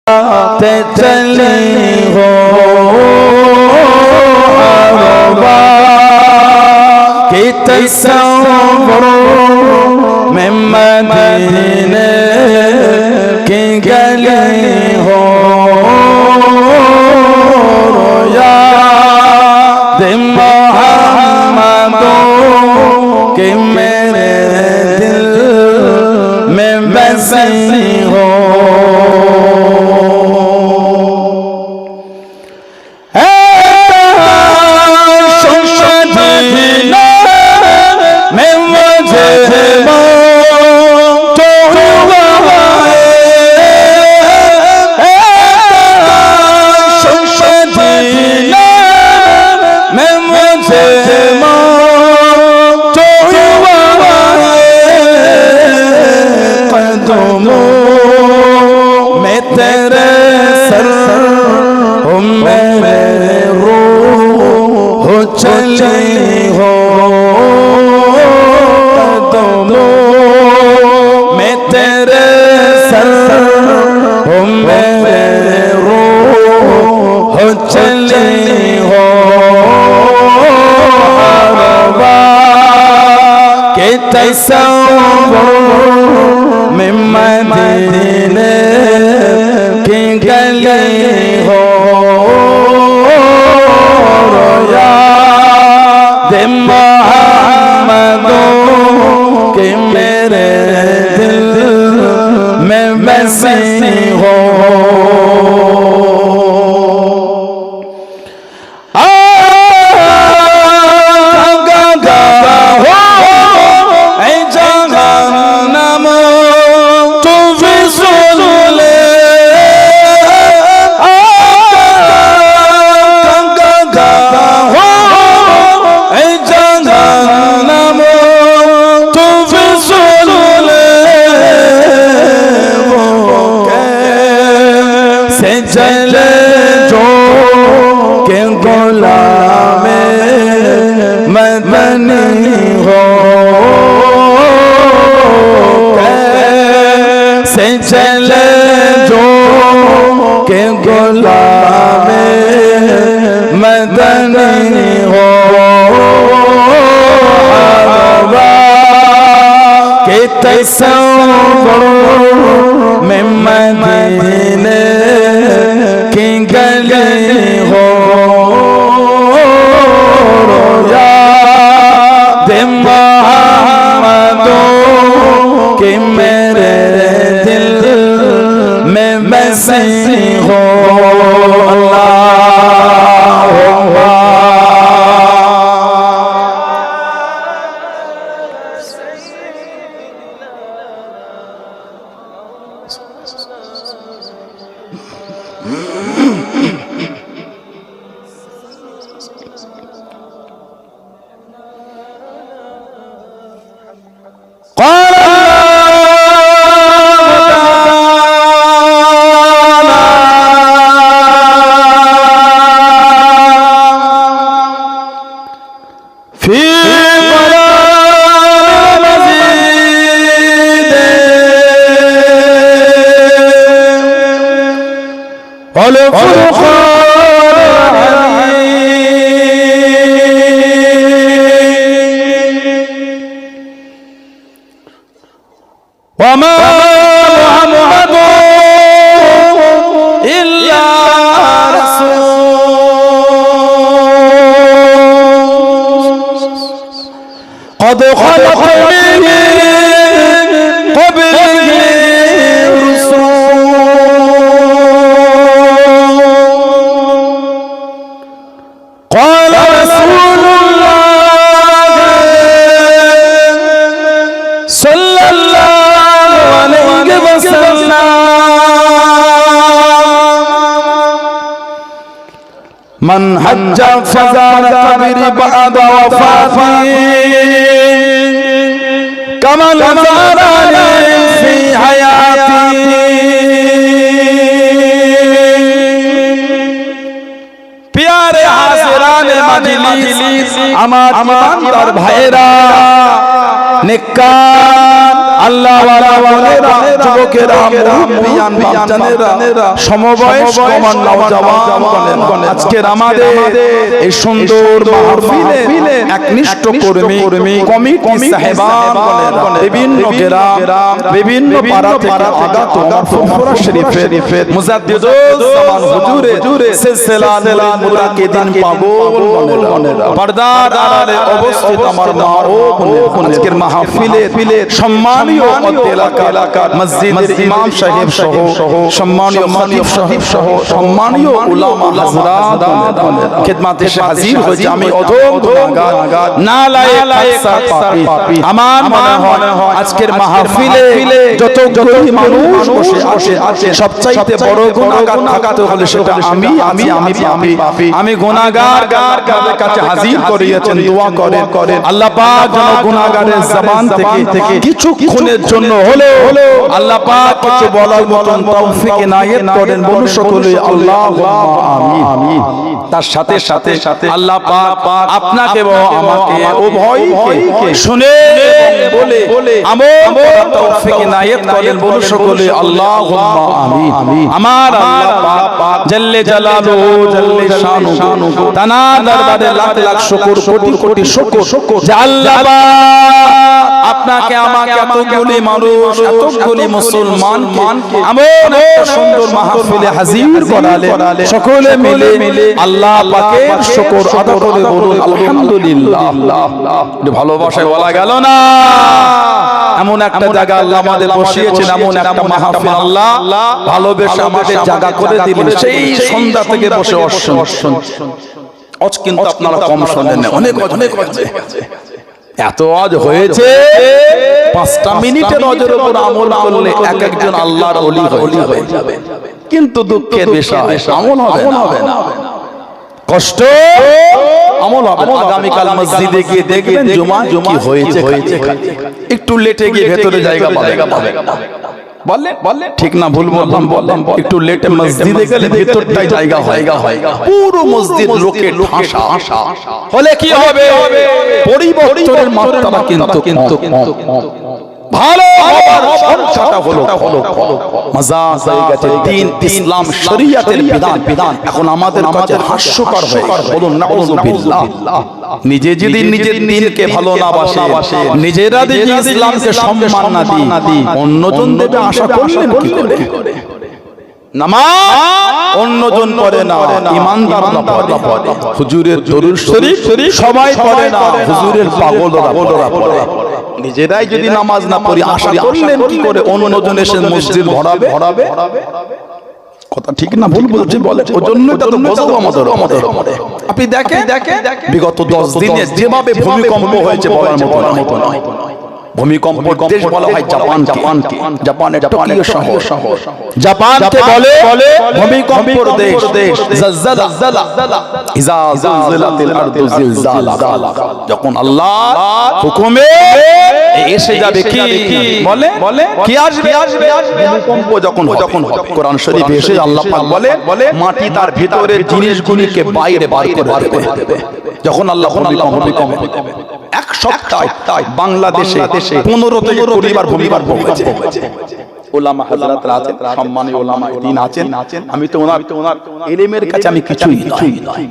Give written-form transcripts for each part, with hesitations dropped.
ते चली हो अरबा की तस्वुर में मदीने की गली हो याद मोहम्मदों की मेरे दिल में बसी हो। चली हो कदमों में तेरे सर हो मेरे रूह चली हो अरबा के तस्वुर में मदीने की गली हो मोहम्मदों के मेरे दिल में बसी हो। चले जो के गुलाम मदनी हो से चले जो के गुलाम मदनी हो अरबा के तस्वुर में मदीने की गली हो याद मोहम्मदों की मेरे दिल में बसी हो। वमा मुहम्मद इल्ला रसूल क़द ख़लक़ मिन क़ब्लिही रसूल क़ाल रसूलुल्लाह सल्लल्लाहु अलैहि वसल्लम मन हज्जा फज़ार क़ब्री बअद वफ़ाती कमल ज़ारानी फ़ी हयाती। प्यारे हाज़िराने मजलिस আমার ইমানদার ভাইরা নেককার আল্লাহ ওয়ালা ওয়ালেরা, যুবকেরা, মুরব্বিয়ান, বাচ্চানেরা, সমবয়স্ক নওজওয়ান বলেন, আজকের আমাদের এই সুন্দর মাহফিলে একনিষ্ঠ কর্মী কমিটি সাহেবান বলেন, বিভিন্ন গ্রাম, বিভিন্ন পাড়া থেকে আগত আমার ফুরফুরা শরীফের মুজাদ্দিদুল জামান হুজুরে সিলসিলা মুতাকিদিন পাগল বলেন, পর্দার আড়ালে অবস্থিত আমার মা ও বোনেরা, আজকের মাহফিলে সম্মানীয় এলাকার মসজিদের ইমাম সাহেব সহ সম্মানীয় খতিব সাহেব সহ সম্মানীয় উলামা হযরত খিদমতে হাজির হয়েছে। আমি অধম গুনাহগার, নালায়েক পাপী। আমার মনে হয় আজকের মাহফিলে যতগুলো মানুষ বসে আছে সবচাইতে বড় গুনাহগার থাকতে হলে সেটা আমি পাপী। আমি গুনাহগার আপনাদের কাছে হাজির করিয়েছেন, দোয়া করেন আল্লাহ পাক যেন গুনাহগারের জবান থেকে কিছুক্ষণের জন্য হলেও আল্লাহ পাক কিছু বলার মতন তৌফিক ইনায়েত করেন। বলুন সকলে আল্লাহুম্মা আমিন। তার সাথে সাথে আল্লাহ পাক আপনাকে এবং আমাকে উভয়কে শুনে বলে আমল করার তৌফিক ইনায়েত করেন। বলুন সকলে আল্লাহুম্মা আমিন। আমার আল্লাহ পাক জাল্লে জালালুহু জাল্লে শানুহু তানা দরবারে লাখ লাখ শুকর, কোটি কোটি শুকর যে আল্লাহ আপনাকে আমাকে এতগুলি মানুষ, এতগুলি মুসলমানকে এমন একটা সুন্দর মাহফিলে হাজির করালে সকলে মিলে আল্লাহ পাকের শুকর আদা করে বলুন আলহামদুলিল্লাহ। ভালোবাসায় বলা গেল না, এমন একটা জায়গা আল্লাহ আমাদের বসিয়েছেন, এমন একটা মাহফিল আল্লাহ ভালোবেসে আমাদের জায়গা করে দিলেন। সেই সন্ধ্যা থেকে বসে অর্শন আজ কিন্তু আপনারা কম শোনেন, অনেক এত আজ হয়েছে 5টা মিনিটের অজের উপর আমল করলে এক একজন আল্লাহর ওলি হয়ে যাবে। কিন্তু দুঃখের বিষয় আমল হবে না, কষ্ট আমল হবে। আগামীকাল মসজিদে গিয়ে দেখবেন জুমা কি হয়েছে, একটু লেটে গিয়ে ভেতরে জায়গা পাবে। বললেন ঠিক না ভুল বললাম? একটু লেটে মসজিদে গেলে ভেতরটাই জায়গা হয়, পুরো মসজিদ লোকে ঠাসা হলে কি হবে? পরিবর্তনের মাত্রা কিন্তু ভালো হবার সংখ্যাটা হলো মজা হয়ে গেছে। দিন ইসলাম শরীয়তের বিধান এখন আমাদের কাছে হাস্যকর হয়ে গেছে। বলুন নাউযুবিল্লাহ। নিজে যদি নিজের দিনকে ভালো না বাসে, নিজেরা যদি ইসলামকে সম্মান না দিই, অন্যজন দেবে আশা করলেন কি করে? নামাজ অন্যজন পড়ে না, ইমানদার না পড়ে, হুজুরের দরুদ শরীফ সবাই পড়ে না, হুজুরের পাগলরা পড়ে। নিজেরাই যদি নামাজ না পড়ি আশা করলেন কি করে অন্যজন এসে মসজিদ ভরাবে? কথা ঠিক না ভুল বলছি বলে? ওই জন্য তো বোঝাবো আমাদের। আপনি দেখেন বিগত 10 দিনে যেভাবে ভূমিকম্প হয়েছে বলার মতো নয়। ভূমিকম্প দেশ বলা হয় জাপানের টোকিও শহর। জাপানকে বলে ভূমিকম্পের দেশ। জালজালা ইজা জালজালাতিল আরদু জিলজালা, যখন আল্লাহর হুকুমে এসে যাবে কি বলে কি আসবে? ভূমিকম্প যখন হবে, কোরআন শরীফে এসে আল্লাহ পাক বলে মাটি তার ভিতরের জিনিসগুলিকে বাইরে বার করে দেবে। যখন আল্লাহ ভূমিকম্প এক সপ্তাহ বাংলাদেশে 15 থেকে 20 বার ভূমিকম্প হয়েছে। ওলামা হযরতরা আছেন, সম্মানী ওলামা দ্বীন আছেন। আমি তো ওনার ইলমের কাছে আমি কিছুই নয়।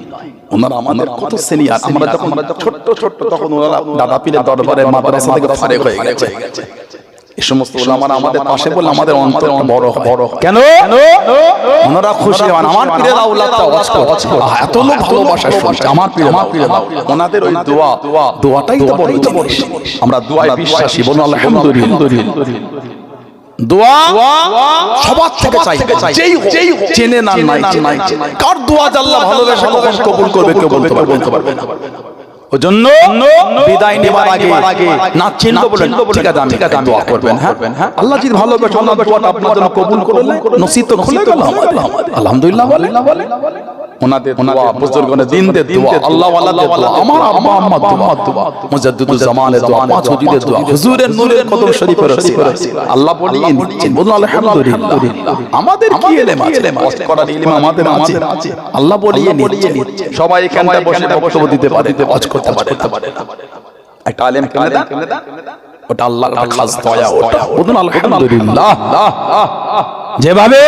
ওনারা আমাদের কত সিনিয়র। আমরা যখন ছোট তখন ওনারা দাদা পীরের দরবারে মাদ্রাসা থেকে ফারেক হয়ে গেছে। এই সমস্ত ওলামারা আমাদের পাশে বলে আমাদের অন্তর বড় কেন? ওনারা খুশি হন আমার পীরের আওলাদটা এত লোক ভালোবাসা শুনছে আমার পীরের ওনাদের ওই দোয়াটাই তো বড় জিনিস। আমরা দোয়ায় বিশ্বাসী, বলুন আলহামদুলিল্লাহ। দোয়া সবার থেকে চাই, যেই চেনে না নাই কার দোয়া আল্লাহ ভালোবাসা কখন কবুল করবে কেউ বলতে পারবে না। ওজন্য বিদায় নেবার আগে না চিনতে বলেন ঠিক আছে আমি দোয়া করবেন। হ্যাঁ আল্লাহ যদি ভালোবাসে আল্লাহ দোয়াটা আপনার জন্য কবুল করলেন, নসিব তো খুলে গেল। আলহামদুলিল্লাহ বলেন। ওনাদের দোয়া, বুজুর্গদের দিনদের দোয়া, আল্লাহ ওয়ালাদের দোয়া, আমার আব্বা আম্মার দোয়া, মুজাদ্দিদুল জামানের দোয়া, পাঁচ হুজুরের দোয়া, হুজুরের নূরের কদম শরীফের আল্লাহ বলিয়ে নিচ্ছেন। বলুন আলহামদুলিল্লাহ। আমাদের কি ইলম আছে? ওয়াজ করার ইলম আমাদের আছে। আল্লাহ বলিয়ে নিচ্ছেন। সবাই এখানটা বসে বক্তব্য দিতে পারে, ওয়াজ করতে পারে। একটা আলেম কিনে দেন, ওটা আল্লাহর খাস দয়া। ওটা বলুন আলহামদুলিল্লাহ। যেভাবে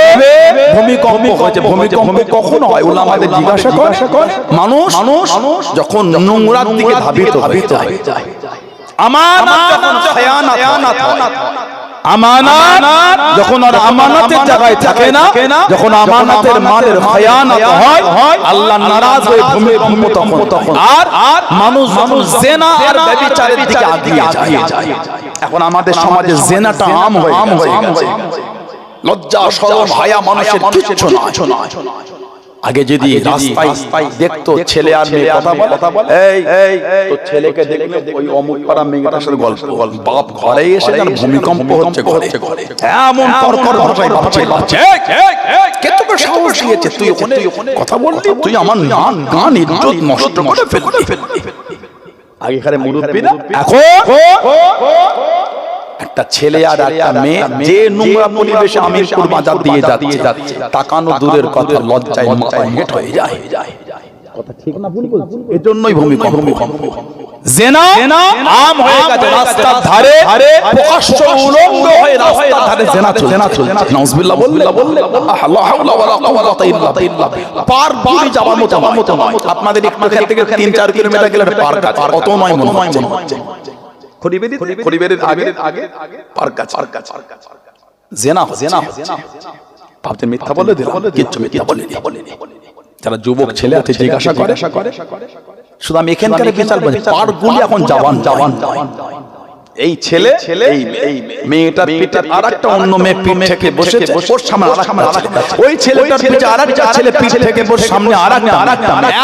ভূমিকম্প হয়েছে, ভূমিকম্প কখন হয় উলামাদের জিজ্ঞাসা করে, মানুষ যখন নোংরার দিকে ধাবিত হয়ে যায়, আমানত যখন খেয়ানত হয়, আমানত যখন আর আমানতের জায়গায় থাকে না, যখন আমানতের মালের খেয়ানত হয়, আল্লাহ নারাজ হয়ে ভূমিকম্প তখন। আর মানুষ যখন জিনা আর ব্যভিচারের দিকে এগিয়ে যায়, এখন আমাদের সমাজে জিনাটা আম হয়ে গেছে। লজ্জা শরম হায়া মানুষের কিচ্ছু না। আগে যদি রাস্তায় দেখতো ছেলে আর মেয়ে কথা বলে, এই তো ছেলেকে দেখলে ওই অমুক পাড়া মেয়েটার সাথে গল্প, বাপ ঘরে এসে যেন ভূমিকম্প হচ্ছে ঘরে, এমন কর ভাষায় বাচ্চা কে তোকে সাহস দিয়েছে তুই ওখানে কথা বললি, তুই আমার নাম গান ইজ্জত নষ্ট করে ফেললি। আগেকার মুরব্বীরা, এখন একটা ছেলে আর একটা মেয়ে যে নোংরা পরিবেশে আমিরপুর বাজার দিয়ে যাচ্ছে, তাকানো দূরের কথা, লজ্জায় মাথা হেঁট হয়ে যায়। কথা ঠিক না ভুল বলছি? এজন্যই ভূমিকম্প। জিনা আম হয়ে গেছে রাস্তার ধারে, প্রকাশ্য উলঙ্গ হয়ে রাস্তার ধারে জিনা চলছে। নাউজুবিল্লাহ বললে লা হাওলা ওয়ালা কুওয়াতা ইল্লা বিল্লাহ। পার বুড়ি যাওয়ার মতো নয়। আপনাদের একটু এখান থেকে 3-4 কিলোমিটার গেলে পার্ক আছে, অত নয় মনে হচ্ছে। খড়িবেড়ের আগে পার্ক আছে। জিনা ভাবছেন মিথ্যা বলে দিলাম, কিচ্ছু মিথ্যা বলেনি। যারা যুবক ছেলে আছে জিজ্ঞাসা করে, শুধু আমি এখানকার বিচার বলছি, পার্কগুলি এখন জাওয়ান। এই ছেলে এই মেয়েটার পিঠে আরেকটা অন্য মেয়ে পিঠ থেকে বসেছে, ওর সামনে আরেকটা, ওই ছেলেটার পিঠে আরেকটা ছেলে পিঠ থেকে বসে, সামনে আরেকটা,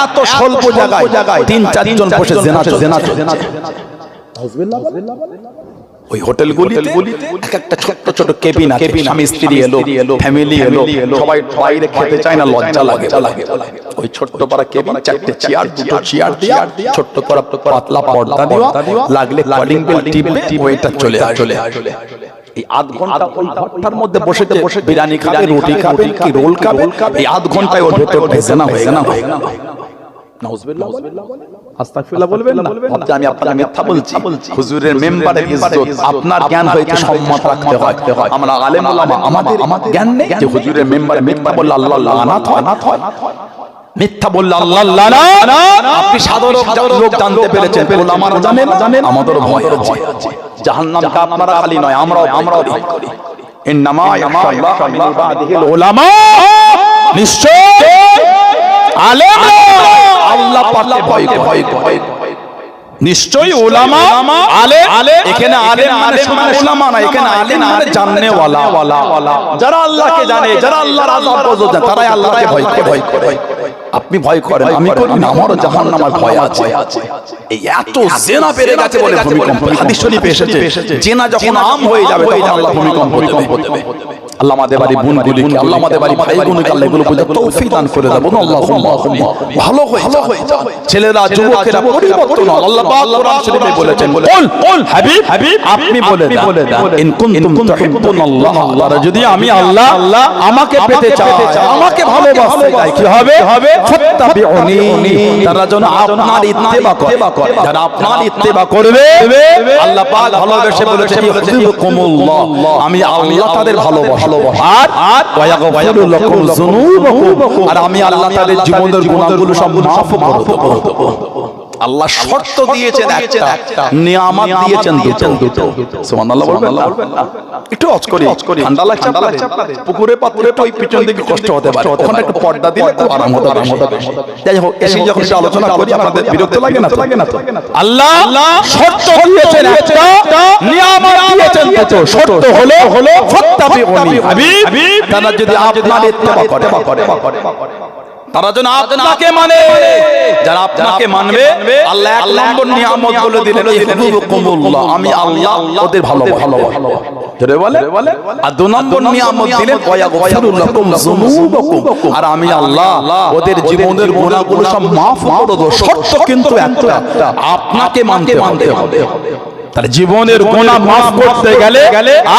এত স্বল্প জায়গায় 3-4 জন বসে জিনা। ওই হোটেলগুলিতে এক একটা ছোট ছোট কেবিন আছে, স্বামী স্ত্রী এলো, ফ্যামিলি এলো, সবাই বাইরে খেতে চায় না, লজ্জা লাগে। ওই ছোট্ট পাড়া কেবিন, 4টে চেয়ার, 2টো চেয়ার দিয়া, ছোট্ট পাড়া পাতলা পর্দা দেওয়া, লাগলে কলিং বেল টিপে ওইটা চলে আসে। এই আধ ঘন্টা ওই ঘরটার মধ্যে বসে বিরিয়ানি খাবে, রুটি খাবে, কি রোল খাবে, এই আধ ঘন্টায় ওর ভেতর ভেজনা হয়ে গেল। নাউজুবিল্লাহ আস্তাগফিরুল্লাহ বলবেন না, ভাবতে আমি আপনাকে মিথ্যা বলছি। হুজুরের মেম্বারের ইজ্জত, আপনার জ্ঞান হইতে সম্মান রাখতে হয়। আমরা আলেম ওলামা, আমাদের জ্ঞান নেই যে হুজুরের মেম্বারে মিথ্যা বললে আল্লাহ লানাত হয়, মিথ্যা বললে আল্লাহ লানাত। আপনি সাধারণ লোক জানতে পেরেছেন, ওলামারা জানেন, আমাদেরও ভয় আছে। জাহান্নামটা আপনারা খালি নয়, আমরাও ভয় করি। ইন্নামা ইয়াখশাল্লাহ মিন ইবাদিহিল উলামা, নিশ্চয় আলেম আল্লাহ পাককে ভয় করে। নিশ্চয়ই উলামা আলেম, এখানে আলেম মানে শুধু উলামা না, এখানে আলেম মানে জাননে ওয়ালা, যারা আল্লাহকে জানে, যারা আল্লাহর আযাব বোঝে, তারাই আল্লাহকে ভয় করে। আপনি ভয় করেন, আমি করি না, আমারও জাহান্নামের ভয় আছে। এই এত জিনা বেড়ে গেছে বলে ভূমিকম্প। হাদিস শরীফে এসেছে, জিনা যখন আম হয়ে যাবে তখন আল্লাহ ভূমিকম্প দেবে। আল্লাহ আমাদের বাড়ি বোনগুলিকে, আল্লাহ আমাদের বাড়ি ভাইগুলোকে আল্লাহ এগুলো বুঝে তৌফিক দান করে দেন। আল্লাহুম্মা ভালো হয়ে যাও। ছেলেরা যুবকেরা পরিবর্তন হন। আল্লাহ পাক কোরআন শরীফে বলেছেন, কুল হাবিব আপনি বলে দাও, ইন কুনতুম তুহিব্বুনাল্লাহ, আল্লাহ যদি আমি আল্লাহ আমাকে পেতে চাই, আমাকে ভালোবাসতে চাই, কি হবে? ফাত্তাবিউনি, তারা যেন আপনার ইত্তেবা করে। যারা আপনার ইত্তেবা করবে, আল্লাহ পাক ভালোবেসে বলেছেন, ইউহিব্বুকুমুল্লাহ, আমি আল্লাহ তাদের ভালোবাসি। আর ওয়ায়াগফিরু লাকুম যুনুবাকুম, আর আমি আল্লাহ তাদের জীবনের গুনাহগুলো সব মাফ করে দেব। আল্লাহ শর্ত দিয়েছেন একটা, নিয়ামত দিয়েছেন দুটো। সুবহানাল্লাহ বলবেন না? একটু অজ করি, ঠান্ডা লাগছে আপনাদের? পুকুরে পাত্রে ওই পিছন দিকে কষ্ট হতে পারে, ওখানে একটু পর্দা দিলে খুব আরাম হতে। যাই হোক, এসে যখন আলোচনা করি আপনাদের বিরক্ত লাগে না তো? আল্লাহ শর্ত দিয়েছেন একটা, নিয়ামত দিয়েছেন দুটো। শর্ত হলো ফাত্তাবিউনি, হাবিব তারা যদি আপনার ইত্তেবা করে, তারা যেন আপনাকে মানে, যারা আপনাকে মানবে, আল্লাহ 1 নম্বর নিয়ামত বলে দিলেন, ইউহিব্বুকুমুল্লাহ, আমি আল্লাহ ওদের ভালোবাসি। জোরে বলে। আর 2 নম্বর নিয়ামত দিলেন, ওয়ায়াগফিরু লাকুম যুনুবাকুম, আর আমি আল্লাহ ওদের জীবনের গুনাহগুলো সব মাফ করে দেব। শর্ত কিন্তু একটা, আপনাকে মানতে হবে। তার জীবনের গুনাহ মাফ করতে গেলে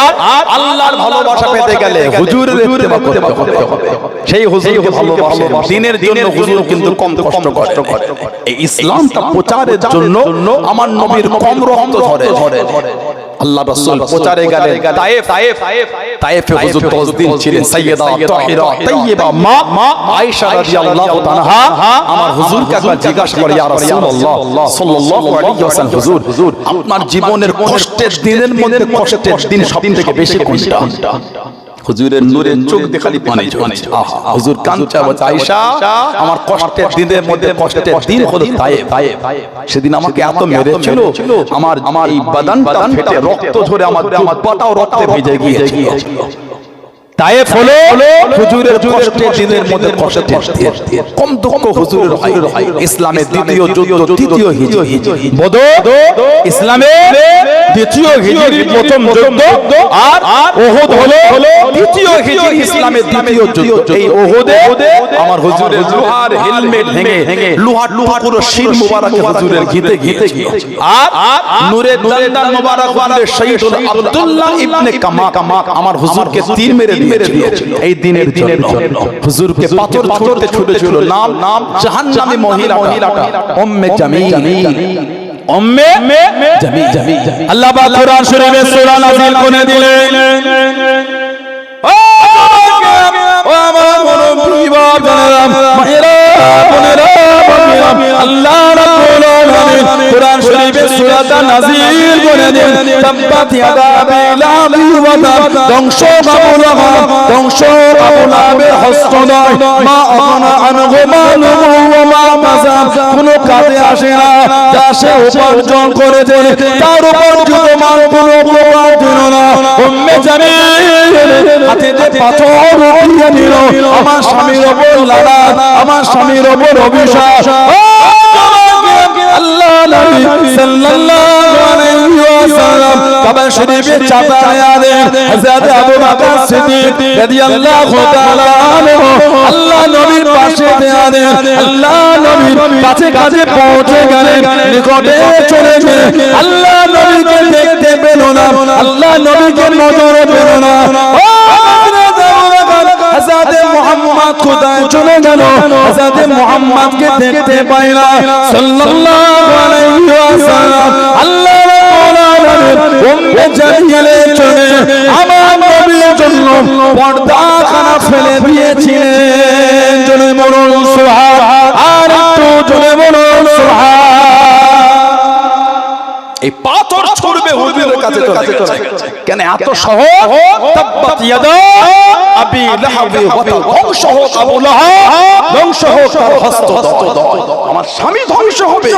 আর আল্লাহর ভালোবাসা পেতে গেলে হুজুরের ইত্তেবা করতে হবে। সেই হুজুরকে ভালোবাসে, দ্বীনের জন্য হুজুর কিন্তু কম কষ্ট করে। এই ইসলামটা প্রচারের জন্য আমার নবীর কম রক্ত ঝরে। আল্লাহ রাসূল প্রচারে গেলেন তায়েফে হুজুর 10 দিন ছিলেন। সাইয়্যিদা তাহিরা তাইয়্যিবা মা আয়েশা রাদিয়াল্লাহু তাআলা আমার হুজুরকে একবার জিজ্ঞাসা করে, ইয়া রাসূলুল্লাহ সাল্লাল্লাহু আলাইহি ওয়াসাল্লাম, হুজুর আপনার জীবনের কষ্টের দিনের মধ্যে কষ্টের দিন সবথেকে বেশি কোনটা? হুজুরের নূরের চোখ দিয়ে খালি পানি ঝরছে। আহা, হুজুর কাঁদছে, বলছে আয়েশা আমার কষ্টের দিনের মধ্যে কষ্টের দিন হলো তায়েফ। সেদিন আমাকে এত মেরেছিল, আমার এই বাদানটা ফেটে রক্ত ঝরে আমার জুব্বাটাও রক্তে ভিজে গিয়েছিল। তায়েফ হলো হুজুরের কষ্টের দিনের মধ্যে কষ্টের দিন। কম দুঃখ হুজুরের হয়। ইসলামের দ্বিতীয় যুদ্ধ, তৃতীয় হিজরি বদর, ইসলামের দ্বিতীয় হিজরি প্রথম যুদ্ধ, আর উহুদ হলো তৃতীয় হিজরি ইসলামের দ্বিতীয় যুদ্ধ। এই উহুদে আমার হুজুরের লোহার হেলমেট ভেঙে লোহার টুকরো শির মুবারকে হুজুরের ঘিতে গিয়েছিল। আর নূরের দন্দান মুবারক ওয়ালে শহীদ আব্দুল্লাহ ইবনে কামা আমার হুজুরকে তীর মেরে দিয়েছিল। এই দিনের জন্য হুজুরকে পাথর ছুঁড়তে ছুটেছিল। নাম জাহান্নামী মহিলাটা উম্মে জামিল। আল্লাহ পাক কোরআন শরীফে সূরা নাযিল করে দিলেন। ও আমার মুরব্বি বাবারা, মায়েরা, বোনেরা, আল্লাহ রাব্বুল আলামিন কোরআন শরীফে সূরা নাযিল করে দেন। তাব্বাত ইয়াদা আবি লাহাবি ওয়া তাব, ধ্বংস আবু লাহাব, ধ্বংস আবু লাহাবের হস্ত নয়। মা আনা আনহু মালুহু ওয়া মা কাসাব, কোনো কাজে আসে না, যা সে উপার্জন করেছে তার উপর যুত মান কোনো প্রভাব দিল না। উম্মে জামিল হাতে যে পাথর উঠিয়ে নিল, আমার স্বামীর ওপর লাগাত, আমার স্বামীর ওপর অভিশাপ। আল্লাহ নবী সাল্লাল্লাহু আলাইহি ওয়াসাল্লাম কাবা শরীফে চাপায় আনেন। হযরত আবু বকর সিদ্দিক রাদিয়াল্লাহু তাআলা আনহু আল্লাহ নবীর পাশে আনেন। আল্লাহ নবীর কাছে কাছে পৌঁছে গেলেন, নিকটে চলে গেলেন। আল্লাহ নবীকে দেখতে পেল না, আল্লাহ নবীকে নজরে পেল না। হযরত মুহাম্মদ কোথায় চলে গেল? হযরত মুহাম্মদকে দেখতে পাই না সাল্লাল্লাহু আলাইহি ওয়াসাল্লাম। আল্লাহ রাব্বুল আলামিন উম্মে জামিলের জন্য আমার নবীর জন্য পর্দাখানা ফেলে দিয়েছিলেন। জোরে বলুন সুবহান, আর একটু জোরে বলুন সুবহান। এই পাথর ছুড়বে হুজুরের কাছে চলে গেছে। কেন এত সহজ? তাব্বাত ইয়াদা আবি লাহাবি ওয়া তাব, ধ্বংস হোক আবু লাহাব, ধ্বংস হোক তার হস্ত। আমার স্বামী ধ্বংস হবে।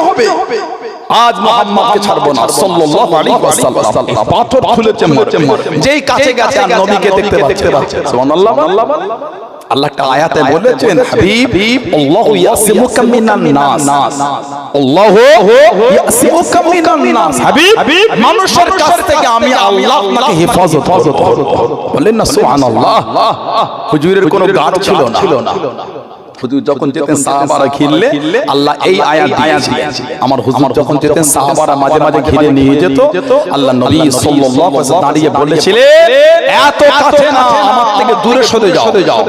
আজ মুহাম্মদকে ছাড়বো না সাল্লাল্লাহু আলাইহি ওয়াসাল্লাম। পাথর ছুঁড়েছে, যেই কাছে গেছে আর নবীকে দেখতে পাচ্ছে। সুবহানাল্লাহ। আল্লাহ একটা আয়াতে বলেছেন, হাবিব আল্লাহু ইয়াসিমুকা মিনান নাস, আল্লাহু ইয়াসিমুকা মিনান নাস। হাবিব মানুষের কাছ থেকে আমি আল্লাহ আপনাকে হেফাজত করব। বলেন না সুবহানাল্লাহ। হুজুরের কোনো গার্ড ছিল না। হুজুর যখন যেতেন সাহাবারা ঘিরলে আল্লাহ এই আয়াত দিয়েছে। আমার হুজুর যখন যেতেন সাহাবারা মাঝে মাঝে ঘিরে নিয়ে যেত। আল্লাহ নবী সাল্লাল্লাহু আলাইহি ওয়াসাল্লাম দাঁড়িয়ে বলেছিলেন, এত কাছে না, আমার থেকে দূরে সরে যাও।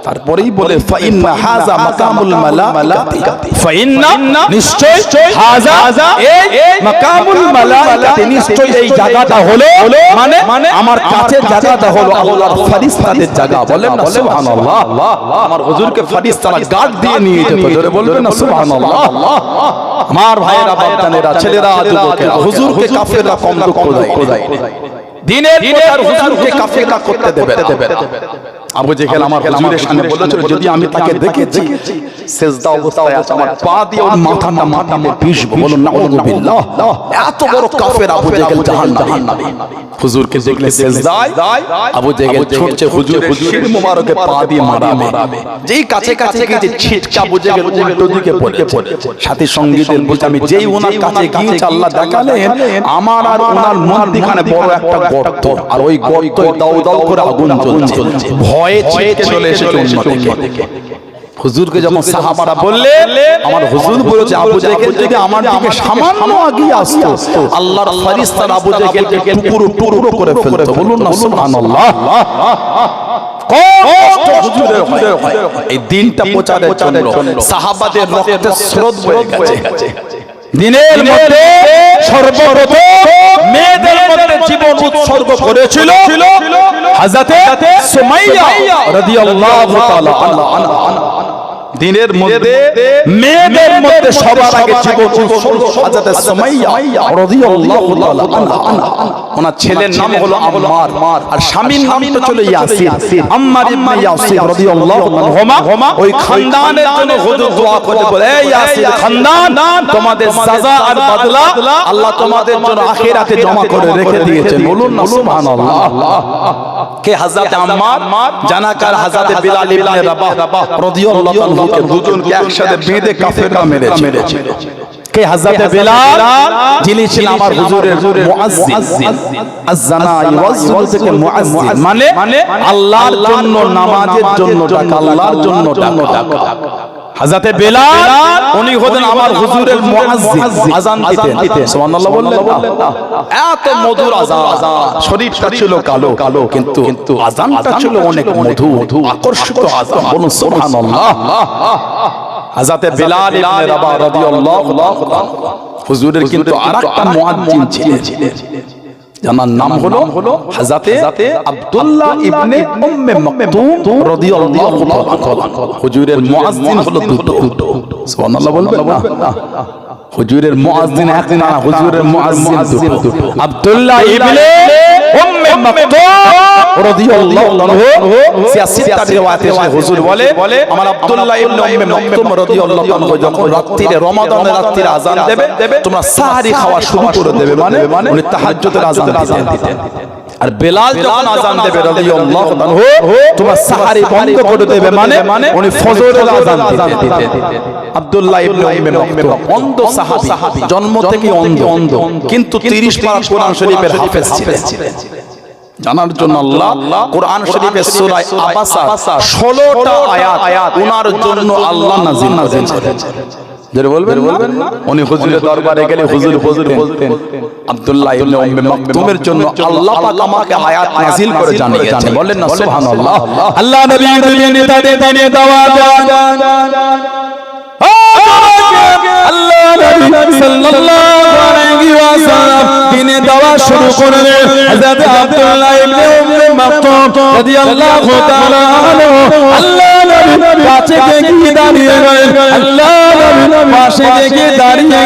তারপরেই বলে ফাইন্না হাযা মাকামুল মালাইকাতি, ফাইন্না নিশ্চয় হাযা এই মাকামুল মালাইকাতি, নিশ্চয় এই জায়গাটা হলো মানে আমার কাছে জায়গাটা হলো আল্লাহর ফেরেশতাদের জায়গা। বলেন না সুবহানাল্লাহ। আমার হুজুরকে ফেরেশতা গার্ড দিয়ে নিয়ে যেত। জোরে বলবেন না সুবহানাল্লাহ। আমার ভাইয়েরা, বাচ্চারা, ছেলেরা, যুবকেরা, হুজুরকে কাফেররা কম দুঃখ দেয়। দিনের পর হুজুরকে কাফেররা করতে দেবে। আবু জেহেল আমার হুজুরের সামনে বলেছিল, যদি আমি তাকে দেখেছি সেজদা অবস্থায় আছে, আমার পা দিয়ে ওর মাথাটা মাটিতে পিষব। বলুন নাউযুবিল্লাহ। এত বড় কাফের আবু জেহেল জাহান্নামী। হুজুরকে দেখলে সেজদায় আবু জেহেল ছুটছে হুজুরের শির মোবারকে পা দিয়ে মারাবে। যেই কাছে গিয়ে ছিটকা আবু জেহেল উল্টো দিকে পড়ে। সাথী সঙ্গীদের বলছে, আমি যেই ওনার কাছে গিয়ে আল্লাহ দেখালেন আমার আর ওনার মধ্যখানে বড় একটা গর্ত, আর ওই গর্তে দাউ দাউ করে আগুন জ্বলছে। ভয়ে ছিটকে চলে এসেছে অন্যদিকে। হুজুরকে যখন সাহাবারা বললে, আমার হুজুর বলেছে আবু জেহেল যদি আমার দিকে সামান্য আগিয়ে আসতো, আল্লাহর ফেরেশতারা আবু জেহেলকে টুকরো টুকরো করে ফেলতো। বলুন না সুবহানাল্লাহ। এই দিনটা প্রচারের জন্য সাহাবাদের রক্তের স্রোত বয়ে গেছে। দিনের মধ্যে সর্বপ্রথম মেয়েদের মধ্যে জীবন উৎসর্গ করেছিল হযরতে সুমাইয়া রাদিয়াল্লাহু তাআলা আনহা। দিনের মধ্যে মেয়েদের মধ্যে সবার আগে জীবন উৎসর্গ হযরতে সুমাইয়া রাদিয়াল্লাহু তাআলা আনহা। ওনার ছেলের নাম হলো আম্মার আর স্বামীর নামটা ছিল ইয়াসির। আম্মার ইবনে ইয়াসির রাদিয়াল্লাহু আনহুমা ওই খানদানের জন্য হুজুর দোয়া করে বলে, এই ইয়াসির খানদান, তোমাদের সাজা আর বদলা আল্লাহ তোমাদের জন্য আখিরাতে জমা করে রেখে দিয়েছেন। বলুন না সুবহানাল্লাহ। কে? হযরতে আম্মার, জানাকার হযরতে বিলাল ইবনে রাবাহ রাদিয়াল্লাহু আনহু দুজনকে একসাথে বেঁধে কাফেররা মেরেছে। কে? হযরতে বিলাল, যিনি ছিলেন আমার হুজুরের মুয়াজ্জিন। আযানা ইওয়াজ্জিন থেকে মুয়াজ্জিন মানে আল্লাহর জন্য, নামাজের জন্য ডাকা, আল্লাহর জন্য ডাকা। হযরতে বিলাল উনি হলেন আমার হুজুরের মুয়াজ্জিন, আযান দিতেন। সুবহানাল্লাহ বললেন না? এত মধুর আযান, শরীরটা ছিল কালো কিন্তু আযানটা ছিল অনেক মধু, আকর্ষিত আযান। বলুন সুবহানাল্লাহ। হযরতে বিলাল ইবনে রাবাহ রাদিয়াল্লাহু তাআলা হুজুরের কিন্তু আরেকটা মুয়াজ্জিন ছিলেন, যার নাম হলো হযরতে আব্দুল্লাহ ইবনে উম্মে মাকতুম রাদিয়াল্লাহু তাআলা। হুজুরের মুয়াজ্জিন হলো দুটো। সুবহানাল্লাহ বলবেন না? হুজুরের মুয়াজ্জিন এক না, হুজুরের মুয়াজ্জিন দুটো। আব্দুল্লাহ ইবনে উম্মে মাকতুম রাদিয়াল্লাহু আনহু 86টা রিওয়ায়াতে হুজুর বলে, আমার আব্দুল্লাহ ইবনে উম্মে মাকতুম রাদিয়াল্লাহু আনহু যখন রাত্রিরে, রমাদানের রাত্রিরে আযান দেবে, তোমরা সাহরি খাওয়া শুরু করে দেবে, মানে উনি তাহাজ্জুদের আযান দিতেন। আর বেলাল যখন আযান দেবে রাদিয়াল্লাহু আনহু, তোমরা সাহরি বন্ধ করে দেবে, মানে উনি ফজরের আযান দিতেন। আব্দুল্লাহ ইবনে উম্মে মাকতুম অন্ধ সাহাবী, জন্ম থেকে অন্ধ, কিন্তু 30 পারা কোরআন শরীফের হাফেজ ছিলেন। জানার জন্য আল্লাহ কোরআন শরীফের সূরা আবাসা 16টা আয়াত ওনার জন্য আল্লাহ নাযিল করেছেন। যারা বলবেন না, উনি হুজুরের দরবারে গেলে হুজুর বলতেন, আব্দুল্লাহ ইবনে উম্মে মাকতুমের জন্য আল্লাহ পাক আমাকে আয়াত নাযিল করে জানিয়েছেন। বলেন না সুবহানাল্লাহ। আল্লাহ নবী দুনিয়া নেতাদের দিনে দাওয়াত দেন। আল্লাহ নবী সাল্লাল্লাহু আলাইহি ওয়াসাল্লাম দিনে দাওয়াত শুরু করলেন। হযরত আব্দুল্লাহ ইবনে উম্মে মাকতুম রাদিয়াল্লাহু তাআলা আনহু আল্লাহ নবী কাছে গিয়ে দাঁড়িয়ে গেলেন। আল্লাহ নবী পাশে গিয়ে দাঁড়িয়ে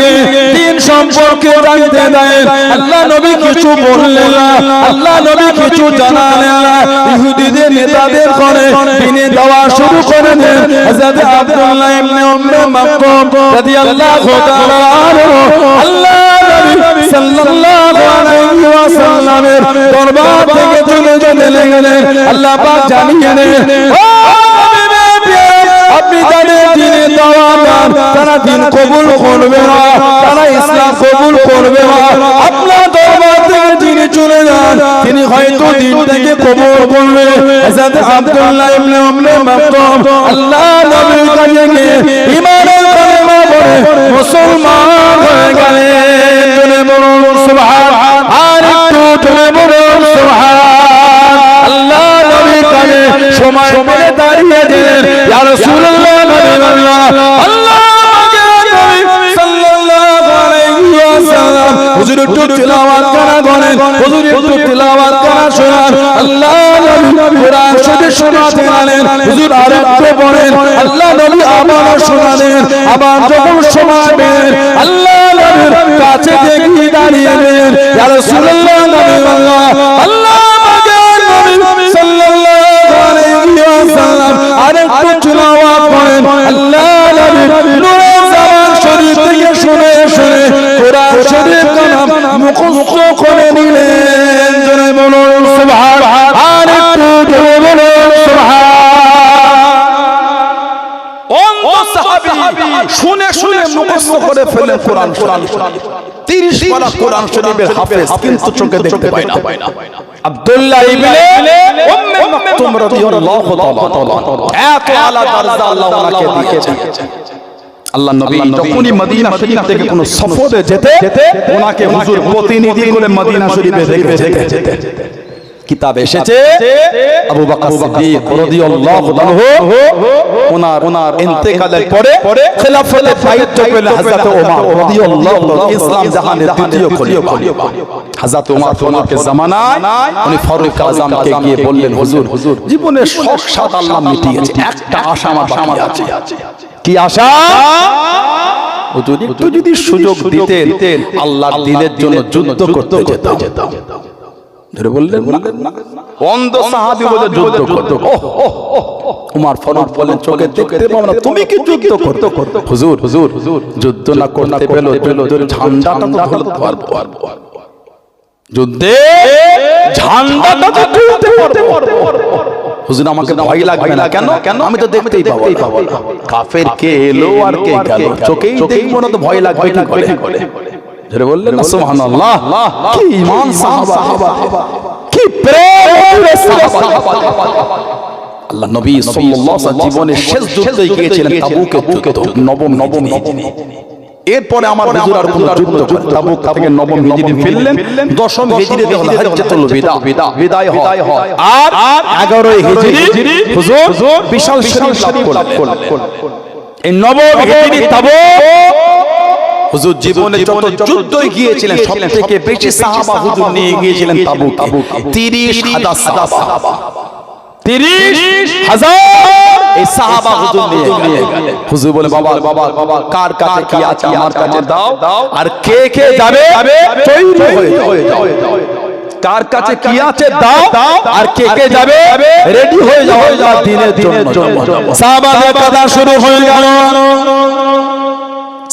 দিন সম্পর্কে জানতে দেন। আল্লাহ নবী কিছু বললেন না, আল্লাহ নবী কিছু জানালেন না। ইহুদিদের নেতাদের করে দিনে দাওয়াত শুরু করে দেন। হযরত আব্দুল্লাহ ইবনে উম্মে মাকতুম রাদিয়াল্লাহু তাআলা আনহু আল্লাহ নবী সাল্লাল্লাহু আলাইহি ওয়াসাল্লামের দরবার থেকে চলে গেলেন। আল্লাহ পাক জানিয়ে দেন, আপনি যাদের দিনে দাওয়াত দেন তারা দিন কবুল করবে না, তারা ইসলাম কবুল করবে না। আপনার দরবার থেকে যিনি চলে যান তিনি হয়তো দিন থেকে কবুল করবে। হযরত আব্দুল্লাহ ইবনে উম্মে মাকতুম আল্লাহ নবীর কাছে গিয়ে ঈমানের কালেমা পড়ে মুসলমান হয়ে গেলেন। জোরে বলুন সুবহান, আর একটু জোরে বলুন সুবহান। আল্লাহ নবীর কাছে সময় পেলে দাঁড়িয়ে দিলেন, ইয়া রাসূলুল্লাহ, নবীল্লাহ আল্লাহ নবী সাল্লাল্লাহু আলাইহি ওয়াসাল্লাম হুজুর একটু তিলাওয়াত করেন, হুজুর একটু তিলাওয়াত শোনান। আল্লাহ নবী কোরআন শরীফ শোনাতে লাগলেন, হুজুর আরেকটু পড়েন। আল্লাহ নবী আবার শোনালেন। আবার যখন সময় পেলেন আল্লাহ নবীর কাছে গিয়ে দাঁড়িয়ে গেলেন, ইয়া রাসূলুল্লাহ, নবীল্লাহ আল্লাহ নবী সাল্লাল্লাহু আলাইহি ওয়াসাল্লাম আরেকটু তিলাওয়াত করেন। আল্লাহ নবী নূরে জামান শরীফ থেকে শুনে কোরআন শরীফ কালাম মুখস্থ করে নিলেন। জোরে বলুন সুবহান, আর একটু জোরে বলুন সুবহান। অন্ধ সাহাবী শুনে মুখস্থ করে ফেলে কোরআন শরীফ, 30 পারা কোরআন শরীফের হাফেজ, কিন্তু চোখে দেখতে পায় না। আব্দুল্লাহ ইবনে উম্মে মাকতুম রাদিয়াল্লাহু তাআলা এত আলা দরজা আল্লাহ ওনাকে দিয়েছেন। আল্লাহ নবী যখনই মদিনা শরীফ থেকে কোন সফরে যেতে ওনাকে হুজুর প্রতিনিধি করে মদিনা শরীফে রেখে যেতে। কিতাব এসেছে আবু বকর সিদ্দিক রাদিয়াল্লাহু আনহু ওনার ইন্তেকালের পরে খেলাফতের দায়িত্ব পেলেন হযরত ওমর রাদিয়াল্লাহু আনহু, ইসলাম জাহানের দ্বিতীয় খলিফা। হযরত ওমরকে জামানায় উনি ফারুক আযমকে গিয়ে বললেন, হুজুর জীবনের শখ সাদ আল্লাহ মিটিয়েছে, একটা আশা আমার বাকি আছে। কি আশা? হুজুর একটু যদি সুযোগ দিতেন আল্লাহর দ্বীনের জন্য যুদ্ধ করতে যেতাম। ধরে বললেন না, অন্ধ সাহাবী বলে যুদ্ধ করতে। ওমর ফারুক বলেন, চোখে দেখতে পাও না, তুমি কি যুদ্ধ করতে? হুজুর যুদ্ধ না করতে পেলো যুদ্ধের ঝান্ডাটা তো ধরতে পারবো, যুদ্ধে ঝান্ডাটা তো তুলতে পারবো। হুজুর আমাকে ভয় লাগবে না কেন? আমি তো দেখতেই পাবো না কাফের কে এলো আর কে গেল, চোখেই দেখবো না তো ভয় লাগবে কি করে? ধরে বললেন না সুবহানাল্লাহ। কি ঈমান সাহাবা, কি প্রেম সাহাবা। আল্লাহ নবী সাল্লাল্লাহু আলাইহি ওয়াসাল্লাম জীবনের শেষ যুদ্ধে গিয়েছিলেন তাবুকের যুদ্ধে, নবম হিজরি। এরপরে আমার হুজুর আর কোন যুদ্ধ তাবুক থেকে নবম হিজরি ফিরলেন, দশম হিজরিতে হলো হজ্জাতুল বিদায় হয়। আর 11 হিজরি হুজুর বিশাল শরীফ লাভ করলেন। এই নবম হিজরি তাবুক হুজুর জীবনে যত যুদ্ধে গিয়েছিলেন সবথেকে বেশি সাহাবা হুজুর নিয়ে গিয়েছিলেন তাবুক। 30,000 সাহাবা, 30,000 এই সাহাবা হুজুর নিয়ে গেলেন। হুজুর বলে, বাবা কার কাছে কি আছে আমার কাছে দাও, আর কে যাবে তৈরি হয়ে যাও। কার কাছে কি আছে দাও, আর কে যাবে রেডি হয়ে যাও আল্লাহর দ্বীনের জন্য। সাহাবাদের কথা শুরু হয়ে গেল,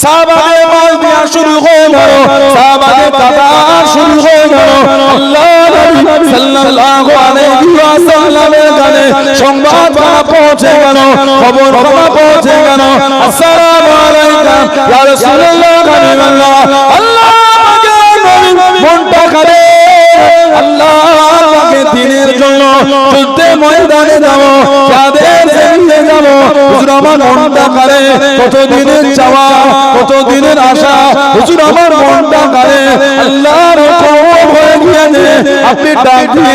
সাহাবাদের মাল দিয়া শুরু হয়ে গেল, সাহাবাদের কথা শুরু হয়ে গেল। আল্লাহ নবী সাল্লাল্লাহু আলাইহি ওয়াসাল্লামের কানে সংবাদ পৌঁছে গেল, খবর পৌঁছে গেল। আসসালামু আলাইকুম ইয়া রাসূলুল্লাহ, হাবিবাল্লাহ। আল্লাহ পাকের নবী মনটা করে, আল্লাহ পাকের দ্বীনের জন্য যুদ্ধে ময়দানে যাব, যাদের জমিনে যাব। হুজুর আমার মনটা করে, কতদিনের চাওয়া, কতদিনের আশা, হুজুর আমার মনটা করে। আল্লাহর হুকুম হয়ে গিয়েছে, আপনি ডাক দিয়ে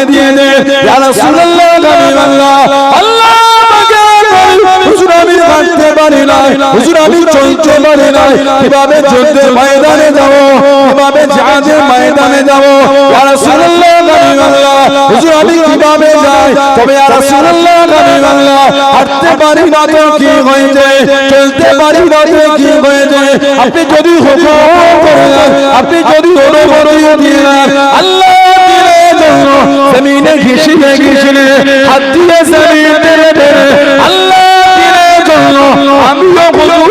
ইয়া রাসূলুল্লাহ, হাবিবাল্লাহ। আল্লাহ পাকের নবী, হুজুর আমি হাঁটতে পারি না, হুজুর আমি চলতে পারি না, কিভাবে যুদ্ধের ময়দানে যাব, কিভাবে জিহাদের ময়দানে যাব? ইয়া রাসূলুল্লাহ, হাবিবাল্লাহ। হুজুর আমি কিভাবে যাই? তবে ইয়া রাসূলুল্লাহ, হাবিবাল্লাহ হাঁটতে পারি না তো কি হয়েছে, চলতে পারি না তো কি হয়েছে? আপনি যদি হুকুম করেন, আপনি যদি অনুমতি দিলেন, আল্লাহ দ্বীনের জন্য জমিনে ঘিসিয়ে হাত দিয়ে জমিন টেনে আল্লাহ দ্বীনের জন্য আমিও হুজুর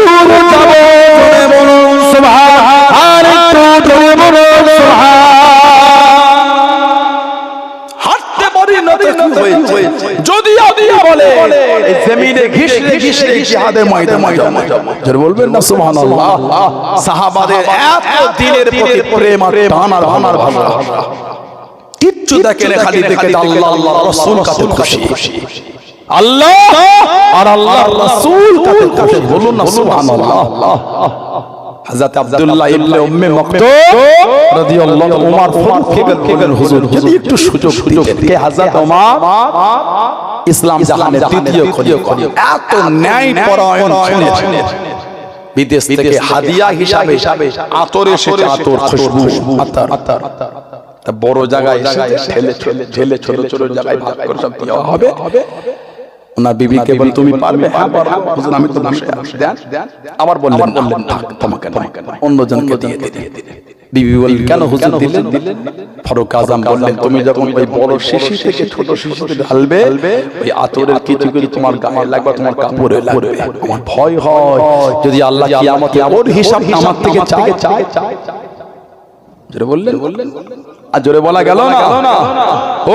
যাব। জোরে বলুন সুবহান, আর একটু জোরে বলুন সুবহান। হাঁটতে পারি না তো কি হয়েছে? যদি বলে এই জমিনে ঘিসলে জিহাদের ময়দানে যাব। যারা বলবেন না সুবহানাল্লাহ। সাহাবাদের এত দ্বীনের প্রতি প্রেম আর টান আর ভালোবাসা, কিচ্ছু দেখেন খালি দেখে আল্লাহ রাসূল কাছে খুশি, আল্লাহ আর আল্লাহর রাসূল কাছে খুশি। বলুন না সুবহানাল্লাহ। হযরত আব্দুল্লাহ ইবনে উম্মে মাকতুম রাদিয়াল্লাহু আনহু ওমর ফারুককে বললেন, হুজুর যদি একটু সুযোগ দিতেন। কে? হযরত ওমর, ইসলাম জাহানের দ্বিতীয় খলিফা। এত ন্যায় পরায়ণ ছিলেন। বিদেশ থেকে হাদিয়া হিসাবে আতর এসেছে, আতর খুশবু আতর। তা বড় জায়গায় ঠেলে ছোট জায়গায় ভাগ করে সব দেওয়া হবে। ওনার বিবিকে বল, তুমি পারবে? হ্যাঁ হুজুর আমি তো বসে আছি। দেন। আবার বললেন তোমাকে অন্য জনকে দিয়ে দিতে। বিবি বললেন, কেন হুজুর দিলেন? ফারুক আযম বললেন, তুমি যখন ওই বড় শিশি থেকে ছোট শিশিতে ঢালবে, ওই আতরের কিছু তোমার গায়ে লাগবে, তোমার কাপড়ে লাগবে। আমার ভয় হয় যদি আল্লাহ কিয়ামতে ওর হিসাব আমার থেকে চায়। জোরে বললেন, আর জোরে বলা গেল না,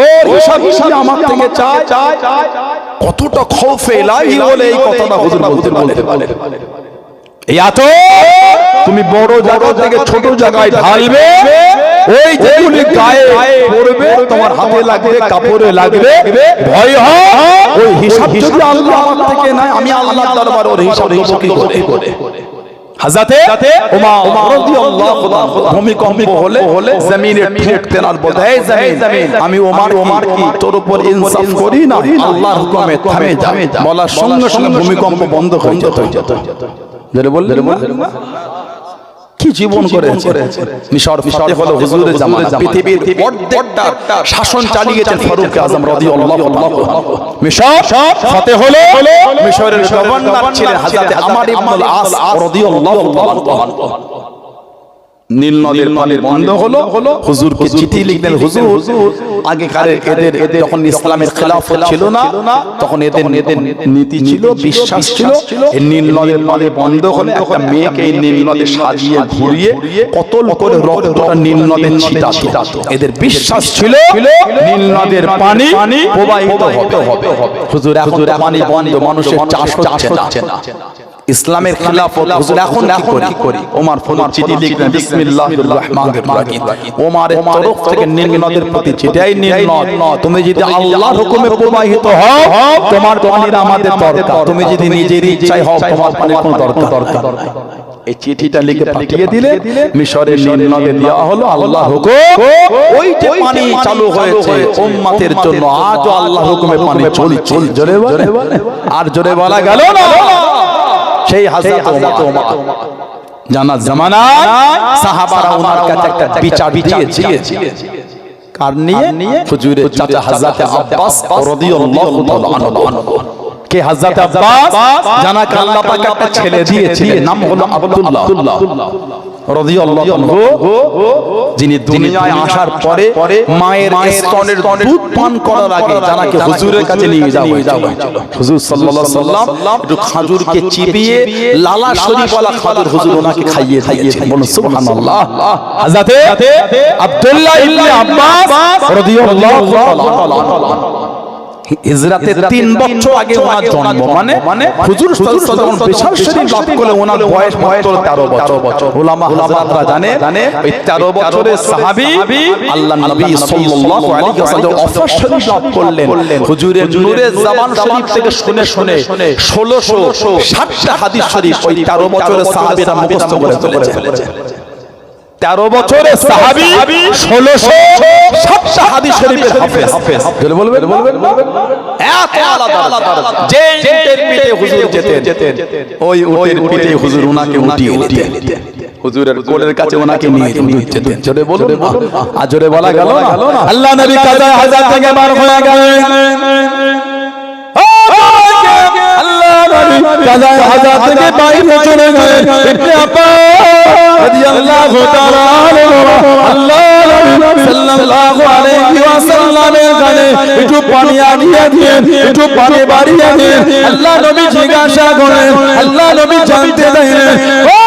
ওর হিসাব আমার থেকে চায়। কতটা খৌফে ইলাহি বলে এই কথাটা হুজুর বলতে পারে। এই আতর তুমি বড় জায়গা থেকে ছোট জায়গায় ঢালবে, ওই যেগুলি গায়ে পড়বে, তোমার হাতে লাগবে, কাপড়ে লাগবে। ভয় হয় ওই হিসাব যদি আল্লাহ আমার থেকে নাই, আমি আল্লাহর দরবারে ওর হিসাব কি করে? হযরতে ওমর রাদিয়াল্লাহু তাআলা ভূমিকম্প হলে জমিনে ঠুকতেন আর বলতেন, হে জমিন, আমি ওমর কি তোর উপর ইনসাফ করি না, আল্লাহর হুকুমে থামে যা। বলার সঙ্গে সঙ্গে ভূমিকম্প বন্ধ হয়ে যেত। যারা বললেন কি জীবন করেছে। মিশর ফতে হলো হুজুরের জামানা, পৃথিবীর অর্ধেকটা শাসন চালিয়েছেন ফারুক আযম রাদিয়াল্লাহু আনহু। মিশর ফতে হলো, মিশরের গভর্নর ছিলেন হযরত আমর ইবনুল আস রাদিয়াল্লাহু আনহু। নীল নদের পানি বন্ধ হলো, হুজুরকে চিঠি লিখলেন, হুজুর আগেকার এদের যখন ইসলামের খেলাফত ছিল না, তখন এদের নীতি ছিল, বিশ্বাস ছিল, এই নীল নদের পানি বন্ধ হলে একটা মেয়েকে এই নীল নদে সাজিয়ে ঘুরিয়ে কতল করে রক্তটা নীল নদে ছিটাতো। এদের বিশ্বাস ছিল নীল নদের পানি প্রবাহিত হবে। হুজুর এখন পানি বন্ধ, মানুষের চাষ হচ্ছে না। ইসলামের খেলাফত হুজুর এখন কি করি? ওমর ফারুক চিঠি লিখলেন, বিসমিল্লাহির রহমানির রহিম। ওমরের তরফ থেকে নীল নদের প্রতি চিঠি, এই নীল নদ, তুমি যদি আল্লাহর হুকুমে প্রবাহিত হও, তোমার পানির আমাদের দরকার। তুমি যদি নিজের ইচ্ছায় হও, তোমার পানির কোনো দরকার নাই। এই চিঠিটা লিখে পাঠিয়ে দিলে মিশরের নীল নদে দেওয়া হলো আল্লাহর হুকুম। ওই যে পানি চালু হয়েছে উম্মতের জন্য, আজও আল্লাহর হুকুমে পানি চলছে। জোরে বলে, আর জোরে বলা গেল না। সেই হযরত ওমর জানার জামানায় সাহাবারা ওনার কাছে একটা বিচার দিয়েছে। কার নিয়ে? হুজুরের চাচা হযরত আব্বাস রাদিয়াল্লাহু তাআলা আনহু। কে হযরত আব্বাস? জানা আল্লাহ পাক একটা ছেলে দিয়েছিলেন, নাম হলো আব্দুল্লাহ রাদিয়াল্লাহু আনহু, যিনি দুনিয়ায় আসার পরে মায়ের স্তনের দুধ পান করার আগে জানাকে হুজুরের কাছে নিয়ে যাওয়া হয়েছিল। হুজুর সাল্লাল্লাহু আলাইহি ওয়াসাল্লাম একটু খাজুরকে চিবিয়ে লালা শরীফ ওয়ালা খাজুর হুজুর ওনাকে খাইয়ে দিয়েছেন। বলুন সুবহানাল্লাহ। হযরত আব্দুল্লাহ ইবনে আব্বাস রাদিয়াল্লাহু তাআলা হিজরাতের 3 বছর আগে ওনার জন্ম, মানে হুজুর সাল্লাল্লাহু আলাইহি ওয়াসাল্লাম বিশাল শরীফ লাভ করলে ওনার বয়স মাত্র 13 বছর। উলামা হযরতরা জানে ওই 13 বছরের সাহাবী আল্লাহর নবী সাল্লাল্লাহু আলাইহি ওয়াসাল্লাম অফার শরীফ লাভ করলেন। হুজুরের নূরে জবান শরীফ থেকে শুনে 1660টা হাদিস শরীফ ওই 13 বছরের সাহাবীরা মুখস্থ করে চলেছে। 13 বছরের সাহাবী 1660টা হাদিস শরীফের হাফেজ। বলবেন এত আলাদা। যে উটের পিঠে হুজুর যেতেন, ওই উটের পিঠে হুজুর ওনাকে উঠিয়ে দিতেন, হুজুরের কোলের কাছে ওনাকে নিয়ে যেতেন। জোরে বলুন, আর জোরে বলা গেল না। আল্লাহ নবী কাজা হাজার থেকে বার হয়ে গেলেন। আল্লাহ নবী কাজা হাজার থেকে বাইরে চলে গেলেন। ইবনে আব্বাস রাদিয়াল্লাহু তাআলা আনহু আল্লাহ নবী সাল্লাল্লাহু আলাইহি ওয়াসাল্লামের কাছে একটু পানি আগিয়ে দিয়েন, একটু পানি বাড়িয়ে দিয়েন। আল্লাহ নবী জিজ্ঞাসা করেন, আল্লাহ নবী জানতে চাইলেন, ও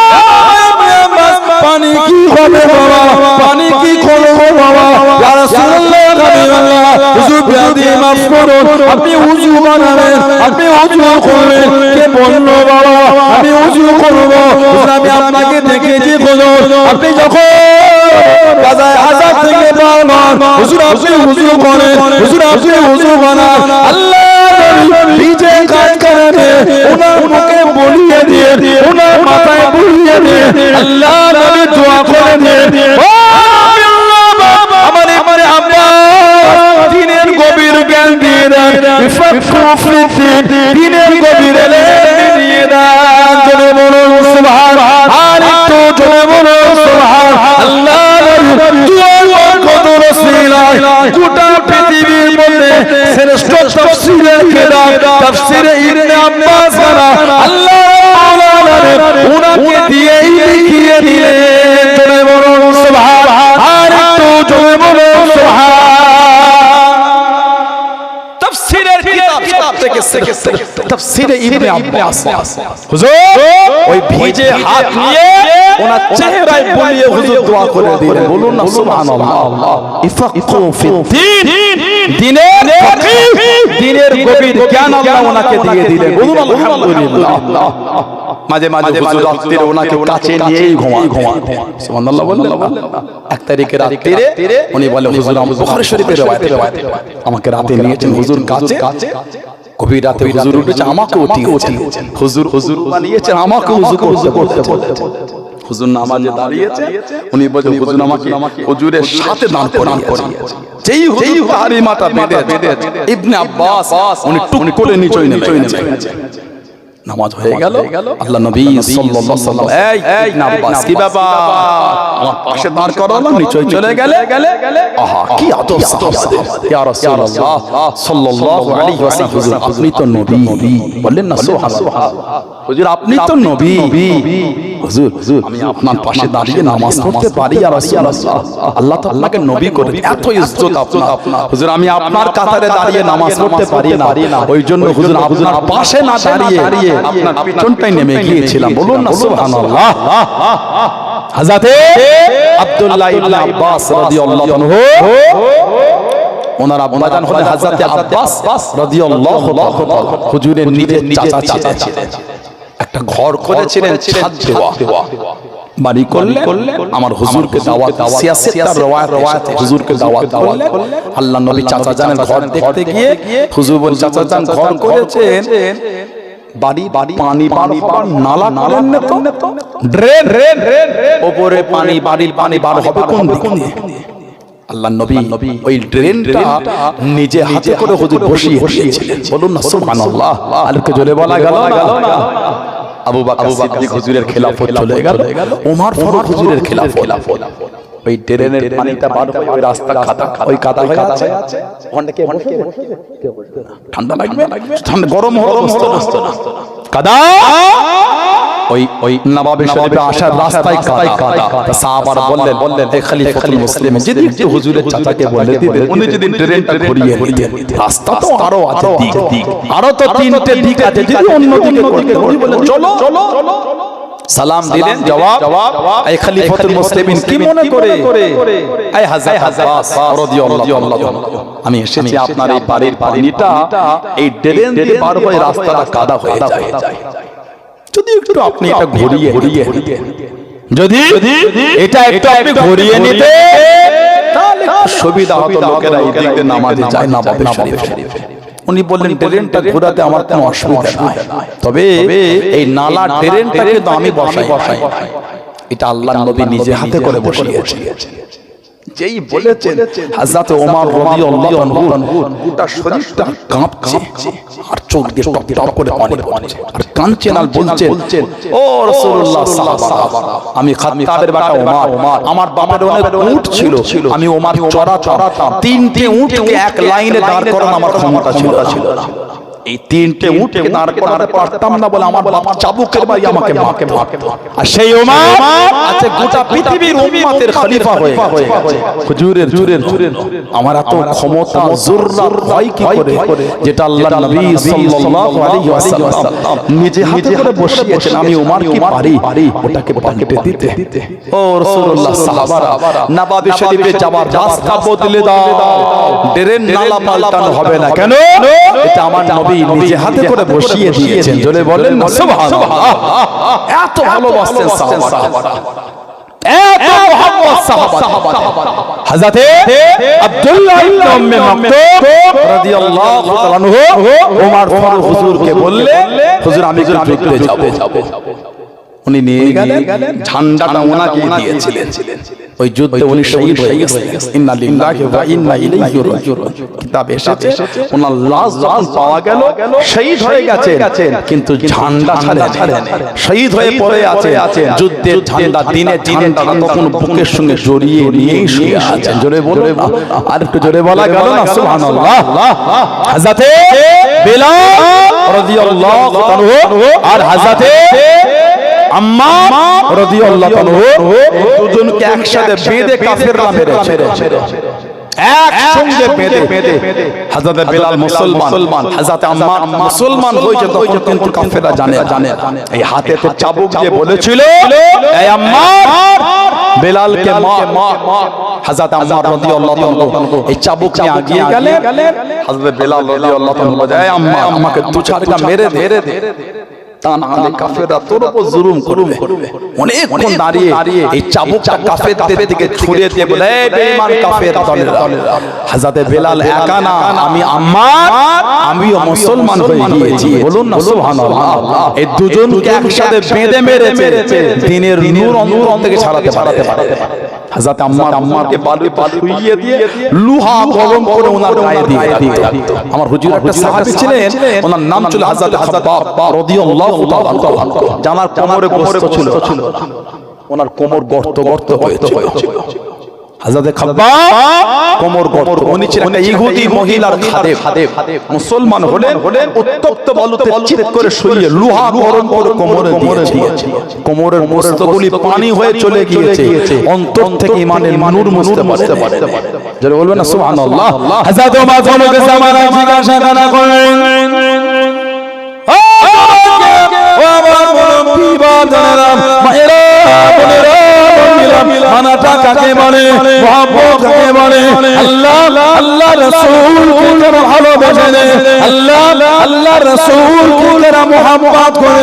পানি কি হবে বাবা, পানি কি করব বাবা? ইয়া রাসূলুল্লাহ, হাবিবাল্লাহ, হুজুর বিয়াদি মাফ করুন, আপনি ওযু বানাবেন, আপনি ওযু করবেন। কে বলল বাবা আমি ওযু করব? হুজুর আমি আপনাকে দেখেছি হুজুর, আপনি যখন কাজা আযাব থেকে বারবার হুজুর আপনি ওযু করেন, হুজুর আপনি ওযু বানান। আল্লাহ নবী নিজে কাজ করেন, ওনার মুখে বলিয়ে দিয়ে, ওনার মাথায় বলিয়ে দিয়ে আল্লাহ নবী দোয়া করে দেন, ও আল্লাহ আমারে আব্বা দ্বীনের গভীর জ্ঞান দিয়ে দেন, দ্বীনের গভীর জ্ঞান দিয়ে দেন। জোরে বলুন সুবহানাল্লাহ, আর একটু জোরে বলুন সুবহানাল্লাহ। আল্লাহ নবী দোয়া কত রসিলা গোটা পৃথিবীর মধ্যে শ্রেষ্ঠ তাফসীরের কিতাব তাফসীরে ইবনে আব্বাস আল্লাহ উনাকে দিয়েই লিখিয়ে দিলেন। জোরে বলুন সুবহানাল্লাহ, আর একটু জোরে বলুন সুবহানাল্লাহ। তাফসীরের কিতাব থেকে তাফসীরে ইবনে আব্বাস হুজুর ওই ভিজে হাত নিয়ে ওনার চেহারায় বলিয়ে হুজুর দোয়া করে দিলেন। বলুন না সুবহানাল্লাহ। ইফাকু ফিদ্দীন, দ্বীনের ফকিহ, দ্বীনের গভীর জ্ঞান আল্লাহ ওনাকে দিয়ে দিলেন। বলুন আলহামদুলিল্লাহ। মাঝে মাঝে হুজুর রাতে ওনাকে কাছে নিয়েই ঘুমান। সুবহানাল্লাহ বলুন। 1 তারিখের রাতে উনি বলে হুজুর বুখারী শরীফের রওয়ায়াত আমাকে রাতে নিয়েছেন হুজুর কাছে, গভীর রাতে হুজুর উঠেছে, আমাকে উঠিয়েছেন, হুজুর হুজুর বানিয়েছেন, আমাকে হুজুর করতে বলেছেন। হুজুর নামাজে দাঁড়িয়েছে, উনি বলেন হুজুর আমাকে হুজুরের সাথে দাঁড় করিয়েছে। যেই হুজুর পাহাড়ি মাথা বেঁধে ইবনে আব্বাস উনি টুক করে নিচে নেমে গেছে। নামাজ হয়ে গেল, আল্লাহ নবী সাল্লাল্লাহু আলাইহি ওয়াসাল্লাম এই ইবনে আব্বাস কি ব্যাপার, আমার পাশে দাঁড় করালো, নিচে চলে গেলে। আহা কি আদব সাহাবাদের, ইয়া রাসূলুল্লাহ সাল্লাল্লাহু আলাইহি ওয়াসাল্লাম, হুজুর আপনি তো নবী, বললেন না সুবহানাল্লাহ, হুজুর আপনি তো নবী, হুজুর আমি আপনার পাশে দাঁড়িয়ে নামাজ পড়তে পারি ইয়া রাসূলুল্লাহ, আল্লাহ তো আপনাকে নবী করে এত ইজ্জত আপনার, হুজুর আমি আপনার কাতারে দাঁড়িয়ে নামাজ পড়তে পারি না, ওই জন্য হুজুর আপনার পাশে না দাঁড়িয়ে আপনার পিছনটাই নেমে গিয়েছিলাম, বলুন না সুবহানাল্লাহ। হযরতে আব্দুল্লাহ ইবনে আব্বাস রাদিয়াল্লাহু আনহু, ওনার আব্বাজান হলেন হযরতে আব্বাস রাদিয়াল্লাহু তাআলা, হুজুরের নিজের চাচা ছিলেন। একটা ঘর করেছিলেন ছাদ দেওয়া, বাড়ি করলে আমার হুজুরকে দাওয়াত, সিয়াসেতার রওয়ায়াত হুজুরকে দাওয়াত করলেন। আল্লাহ নবী চাচা জানের ঘর দেখতে গিয়ে হুজুর বলেন চাচা জান ঘর করেছেন, বাড়ি পানি বার হবার নালা করেন না তো, ড্রেন উপরে পানি, বাড়ির পানি বার হবে কোন দিকে? আল্লাহ নবী ওই ড্রেনটা নিজে হাতে করে হুজুর বসিয়েছিলেন, বলুন না সুবহানাল্লাহ। আলোকে জোরে বলা গেল না। আবু বকর সিদ্দিক হুজুরের খেলাফত চলে গেল, ওমর ফারুক হুজুরের খেলাফত। ওই ড্রেনের পানিটা বার হয়ে ওই রাস্তা কাদা, ওই কাদা হয়ে আছে, ওখানে কে বসে? ঠান্ডা লাগবে, ঠান্ডা গরম না কাদা। ওই নবাবে শরীফে আসার রাস্তায় কাদা। সাহাবারা বললেন এই খলিফাতুল মুসলিমিন যেদিন হুজুরের চাচাকে বলে দিতেন, উনি যেদিন ট্রেনটা ঘুরিয়ে দিতেন, রাস্তা তো আরো আছে দিক, আরো তো তিনটে দিক আছে, যদি অন্য দিকে করতে উনি বলেন চলো। সালাম দিলেন, জবাব এই খলিফাতুল মুসলিমিন কি মনে করে, এই হযরত আব্বাস রাদিয়াল্লাহু আনহু আমি এসেছি আপনার এই বাড়ির পানিটা এই ড্রেন দিয়ে বার হয়ে রাস্তাটা কাদা হয়ে যায়, যদি একটু আপনি এটা ঘুরিয়ে যদি এটা একটু আপনি ঘুরিয়ে নিতে তাহলে সুবিধা হতো, লোকেরা এই দিকে নামাজে যায় নবাবে শরীফে। উনি বললেন ড্রেনটা ঘোরাতে আমার কোনো অসুবিধা নাই, তবে এই নালা ড্রেনটা কিন্তু আমি বসাই। এটা আল্লাহর নবী নিজে হাতে করে বসিয়েছেন। যেই বলেছেন হযরত ওমর রাদিয়াল্লাহু আনহু গোটা শরীরটা কাঁপছে আর চোখ দিয়ে টপ টপ করে পানি পড়ছে আর কাঁদছেন আর বলছেন ও রাসূলুল্লাহ সাহাবারা, আমি খাত্তাবের বেটা ওমর, আমার বাবার অনেক উট ছিল, আমি ওমর চড়াতাম, তিনটে উটকে এক লাইনে দাঁড় করানো আমার ক্ষমতা ছিল না। এই তিনটে উটকে দাঁড় করাতে পারতাম না বলে আমার বাবা চাবুকের বাড়ি আমাকে মারতো। আর সেই ওমর আছে গোটা পৃথিবীর উম্মতের খলিফা হয়ে হুজুরের আমার এত ক্ষমতা জুররাত হয় কি করে, যেটা আল্লাহর নবী সাল্লাল্লাহু আলাইহি ওয়াসাল্লাম নিজে হাতে করে বসিয়েছেন, আমি ওমর কি পারি ওটাকে পাল্টে দিতে। ও রাসূলুল্লাহ সাহাবারা, নবাবে শরীফে যাওয়ার রাস্তা বদলে দাও, ড্রেন নালা পাল্টানো হবে না, কেন? এটা আমার নবী নিজে হাতে করে বসিয়ে দিয়েছেন, জোরে বলেন না সুবহানাল্লাহ। এত ভালোবাসতেন সাহাবারা, এত মহব্বত সাহাবারা। হযরতে আব্দুল্লাহ ইবনে উম্মে মাকতুম রাদিয়াল্লাহু তাআলা আনহু ওমর ফারুক হুজুরকে বললেন হুজুর আমি যুদ্ধে যাব। উনি নিয়ে গেলেন, ঝান্ডাটা ওনাকে দিয়েছিলেন, ওই যুদ্ধে উনি শহীদ হয়ে গেছেন। ইন্না লিল্লাহি ওয়া ইন্না ইলাইহি রাজিউন কিতাবে এসেছে ওনার লাশ যখন পাওয়া গেল শহীদ হয়ে গেছেন, কিন্তু ঝান্ডা ছাড়েন, শহীদ হয়ে পড়ে আছে। যুদ্ধের ঝান্ডা, দিনের ঝান্ডা তখন বুকের সঙ্গে জড়িয়ে নিয়েই শুয়ে আছেন, জোরে বলুন আর একটু জোরে বলা গেল না সুবহানাল্লাহ। হযরতে বিলাল রাদিয়াল্লাহু আনহু আর হযরতে আম্মার রাদিয়াল্লাহু আনহু দুজনকে একসাথে বেঁধে কাফেররা মেরেছে, একসঙ্গে বেঁধে। হযরত বিলাল মুসলমান, হযরত আম্মার মুসলমান হয়েছে, তখন কিন্তু কাফেররা জানে এই হাতে তো চাবুক দিয়ে বলেছিল এই আম্মার বিলালকে মা। হযরত আম্মার রাদিয়াল্লাহু আনহু এই চাবুক নিয়ে আগিয়ে গেলেন, হযরত বিলাল রাদিয়াল্লাহু আনহু বলে এই আম্মা আমাকে দু চারটা মেরে দে। তা না হলে কাফেররা তোর উপর জুলুম করবে। অনেকক্ষণ দাঁড়িয়ে এই চাবুকটা কাফেরদের দিকে ছুড়ে দিয়ে বলে, এই বেঈমান কাফের দলেরা, হযরতে বেলাল একা না, আমি আম্মার আমিও মুসলমান হয়ে গিয়েছি। বলুন না সুবহানাল্লাহ। এই দুজনকে একসাথে বেঁধে মেরেছে দ্বীনের নূর অন্তর থেকে ছাড়াতে পারে। হযরত আম্মারকে বালুতে শুইয়ে দিয়ে লোহা গরম করে ওনার গায়ে দিয়ে রাখতো। আমার হুজুর একটা সাহাবী ছিলেন, ওনার নাম ছিল হযরত খাব্বাব রাদিয়াল্লাহু তাআলা। জানার কোমরে গোশত ছিল, ওনার কোমর গর্ত হয়েছিল। হযরত খাব্বাব কোমর গর্ত, উনি ছিলেন একটা ইহুদি মহিলার খাদেম। মুসলমান হলেন, উত্তপ্ত বালুতে চিৎ করে শুইয়ে লোহা গরম করে কোমরে দিয়েছে। কোমরের মস্তকগুলি পানি হয়ে চলে গিয়েছে, অন্তর থেকে ঈমানের নূর মুছতে পারে। যারা বলবেন না সুবহানাল্লাহ। হযরত ওমর ফারুক জামানা জিজ্ঞাসা করেন, ও আমার মুরব্বি বাজানেরা, মায়েরা, বোনেরা, মানাটা কাকে বলে, মুহাব্বত কাকে বলে? আল্লাহ রাসূল কে যারা ভালোবাসে, আল্লাহ রাসূল কে যারা মুহাব্বত করে,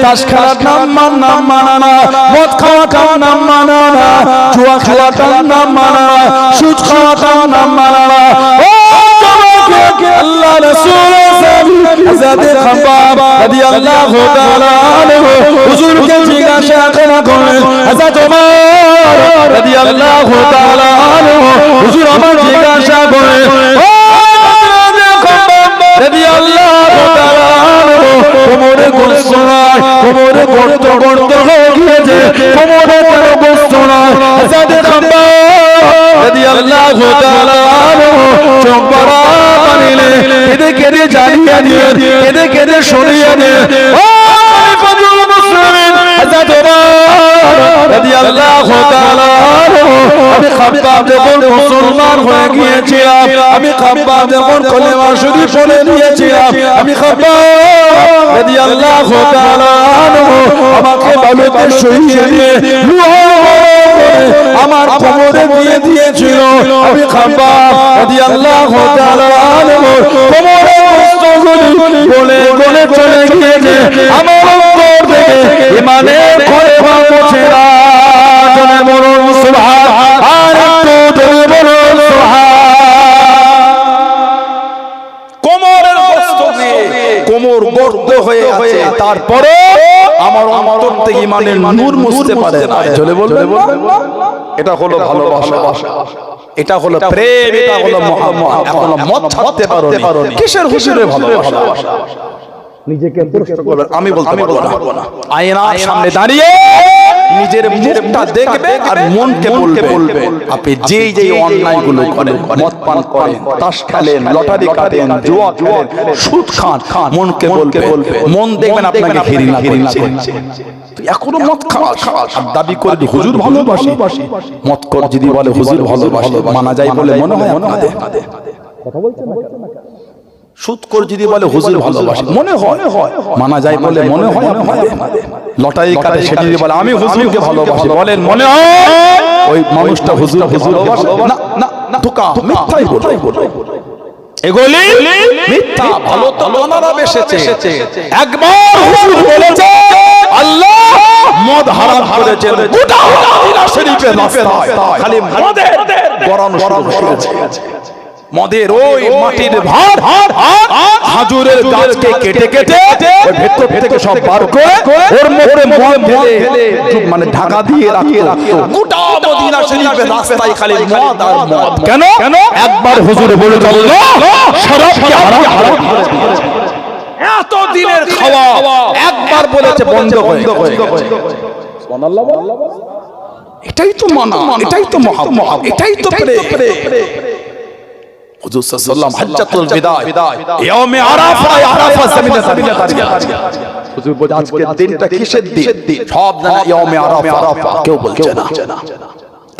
তাস খেলাটার নাম মানা না, মদ খাওয়াটার নাম মানা না, জুয়া খেলাটার নাম মানা না, সুদ খাওয়াটার নাম মানা না। আল্লাহ রাসূল হযরত খাব্বাব রাদিয়াল্লাহু তাআলা আনহু হুজুরকে জিজ্ঞাসা করেন, হযরত ওমর রাদিয়াল্লাহু তাআলা আনহু হুজুর আমার জিজ্ঞাসা করেন, ও খাব্বাব রাদিয়াল্লাহু তাআলা আনহু কোমরে গোশত নাই, কোমরে গর্ত হয়ে গিয়েছে, কোমরে কেন গোশত নাই? হযরত খাব্বাব রাদিয়াল্লাহু তাআলা আনহু চোখ বড় পানিলে কেঁদে জানিয়ে দিয়ে, কেঁদে সরিয়ে দিয়ে, ও ফাজল মুসলিমিন হযরত ওমর রাদিয়াল্লাহু তাআলা আনহু, আমি খাব্বাব যখন মুসলমান হয়ে গিয়েছিলাম, আমি খাব্বাব যখন কলেমা শরীফ পড়ে নিয়েছিলাম, আমি খাব্বাব রাদিয়াল্লাহু তাআলা আনহু আমাকে বালুতে শুইয়ে দিয়ে আমার কোমরে দিয়ে দিয়েছিল। আমি খাব্বাব রাদিয়াল্লাহু তাআলা আনহু কোমরে কষ্টগুলি গলে চলে গিয়েছে, আমার অন্তর থেকে ঈমানের ঘরে পৌঁছে না। জনে বলুন সুবহান, আর একটু জনে বলুন সুবহান। কোমরের কষ্ট দিয়ে কোমর গর্ত হয়ে আছে, তারপরে আমার অন্তর থেকে ঈমানের নূর মুছতে পারে না। জনে বলবেন, এটা হলো ভালোবাসা, এটা হলো প্রেম, এটা হলো মুহাব্বত। এখনো মত ছাড়তে পারোনি, কিসের হুজুরে ভালোবাসা? নিজেকে প্রশ্ন করবেন, আমি বলতে পারবো না। আয়নার সামনে দাঁড়িয়ে নিজের মুখটা দেখবে আর মনকে বলবে, আপনি যেই অন্যায়গুলো করেন, মদ পান করেন, তাস খেলেন, লটারি কাটেন, জুয়া খেলেন, সুদ খান, মনকে বলবে, মন দেখবেন আপনাকে ঘৃণা করছে। তুই এখনো মদ খাওয়া আর দাবি করে হুজুর ভালোবাসি। মদ কর যদি বলে হুজুর ভালোবাসি, মানা যায় বলে মনে হয় আপনাদের? কথা বলছেন না? সুদ কর যদি বলে হুজুর ভালোবাসি, মনে হয় মানা যায় বলে মনে হয় আপনাদের? লটারি কাটে সেটি যদি বলে আমি হুজুরকে ভালোবাসি, বলেন মনে হয় ওই মানুষটা হুজুর ভালোবাসে? না না না, ধোঁকা, মিথ্যাই বলে। এগুলি মিথ্যা। ভালো তো ওনারা বেসেছে। একবার হুজুর বলেছে আল্লাহ মদ হারাম করেছেন, গোটা মদিনা শরীফের রাস্তায় খালি মদের গড়ানো শুরু হয়েছে। মদের ওই মাটির ভাত হাজুরের গাছকে কেটে ওই ভেতর থেকে সব বার করে ওর মধ্যে মদ ঢেলে মানে ঢাকা দিয়ে রাখতো। গোটা মদিনা শরীফের রাস্তায় খালি মদ আর মদ। কেন? একবার হুজুর বলে আল্লাহ শরাবকে হারাম করেছে। এত দিনের খাওয়া একবার বলেছে বন্ধ হয়ে গেছে। সুবহানাল্লাহ। এটাই তো মানা, এটাই তো মুহাব্বত, এটাই তো প্রেম। হুজুর সাল্লাল্লাহু আলাইহি হাজ্জাতুল বিদায় ইয়াউমে আরাফা জমিনে দাঁড়িয়ে হুজুর বলে আজকের দিনটা কিসের দিন? সব জানা ইয়াউমে আরাফা, কেউ বলছে না।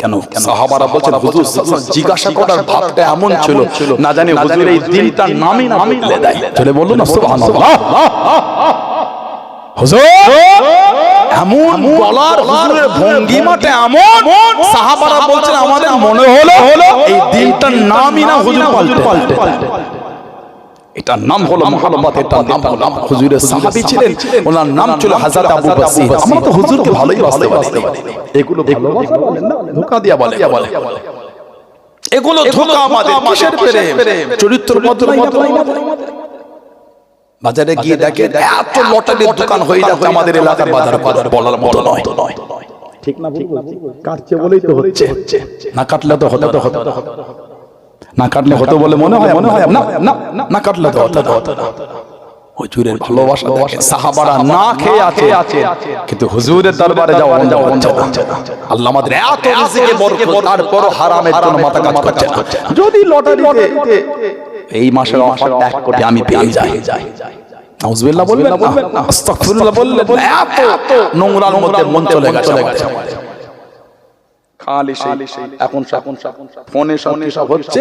কেন? সাহাবারা বলছেন হুজুর সাল্লাল্লাহু জিজ্ঞাসা করার ভাবটা এমন ছিল, না জানি হুজুর এই দিনটার নামই না বদলে দেয়। চলে বলুন না সুবহানাল্লাহ। হুজুর এমন বলার, হুজুরের ভঙ্গিমাটা এমন, সাহাবারা বলছেন আমাদের মনে হলো এই দিনটার নামই না হুজুর পাল্টে। এটার নাম হলো মুহাব্বত, এটার নাম হলো হুজুরের সাহাবী ছিলেন, ওনার নাম ছিল হযরত আবু বসির। আমরা তো হুজুরকে ভালোই বাসতে পারি, এগুলো ভালোবাসা বলেন না, ধোঁকা দিয়া বলে, এগুলো ধোঁকা। আমাদের কিসের প্রেম? চরিত্র বদলাই না। বাজারে গিয়ে দেখে এত লটারির দোকান হয়ে যাচ্ছে আমাদের এলাকার বাজার, বলার মতো নয়। ঠিক না? কাটছে বলেই তো হচ্ছে, না কাটলে তো হতো, না কাটলে হতো বলে মনে হয় না, না কাটলে তো হতো। হুজুরের ভালোবাসা দেখে সাহাবারা না খেয়ে আছে, কিন্তু হুজুরের দরবারে যাওয়া হচ্ছে না। আল্লাহ আমাদের এত রিজিকে বরকত, তারপরও হারামের জন্য মাথা কাজ করছে না। যদি লটারিতে এই মাসের অফারটা 1 কোটি আমি পেয়ে যাই, নাউজুবিল্লাহ বলবেন না, আস্তাগফিরুল্লাহ বললেন, এত নোংরার মধ্যে মন চলে গেছে। খালি সেই এখন ফোনে সব হচ্ছে,